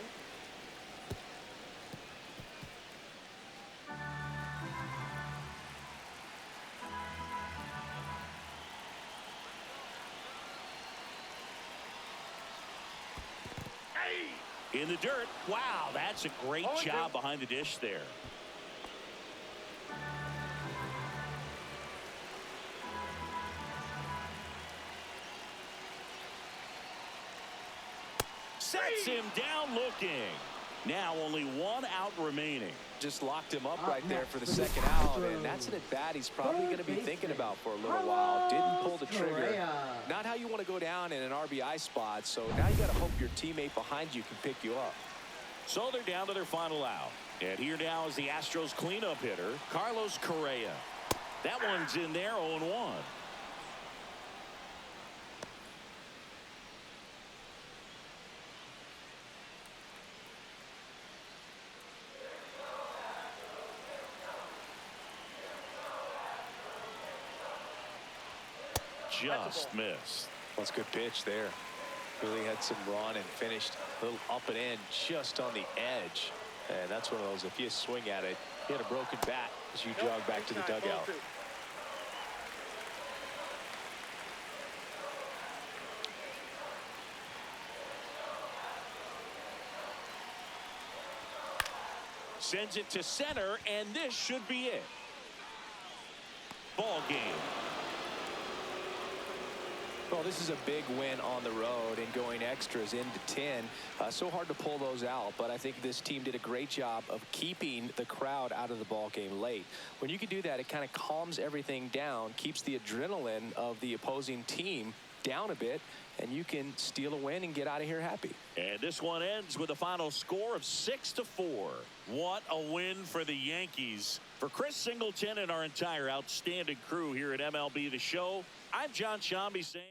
In the dirt. Wow, that's a great job behind the dish there. Sets him down looking. Now only one out remaining. Just locked him up right there for the second out, and that's an at-bat he's probably going to be thinking about for a little while. Didn't pull the trigger. Not how you want to go down in an RBI spot, so now you got to hope your teammate behind you can pick you up. So they're down to their final out. And here now is the Astros cleanup hitter, Carlos Correa. That one's in there, 0-1. Just missed. That's a good pitch there. Really had some run and finished a little up and in just on the edge. And that's one of those, if you swing at it, you had a broken bat as you jog back to the dugout. Sends it to center, and this should be it. Ball game. Well, this is a big win on the road and going extras into 10. So hard to pull those out, but I think this team did a great job of keeping the crowd out of the ball game late. When you can do that, it kind of calms everything down, keeps the adrenaline of the opposing team down a bit, and you can steal a win and get out of here happy. And this one ends with a final score of 6-4. What a win for the Yankees. For Chris Singleton and our entire outstanding crew here at MLB The Show, I'm John Shambi saying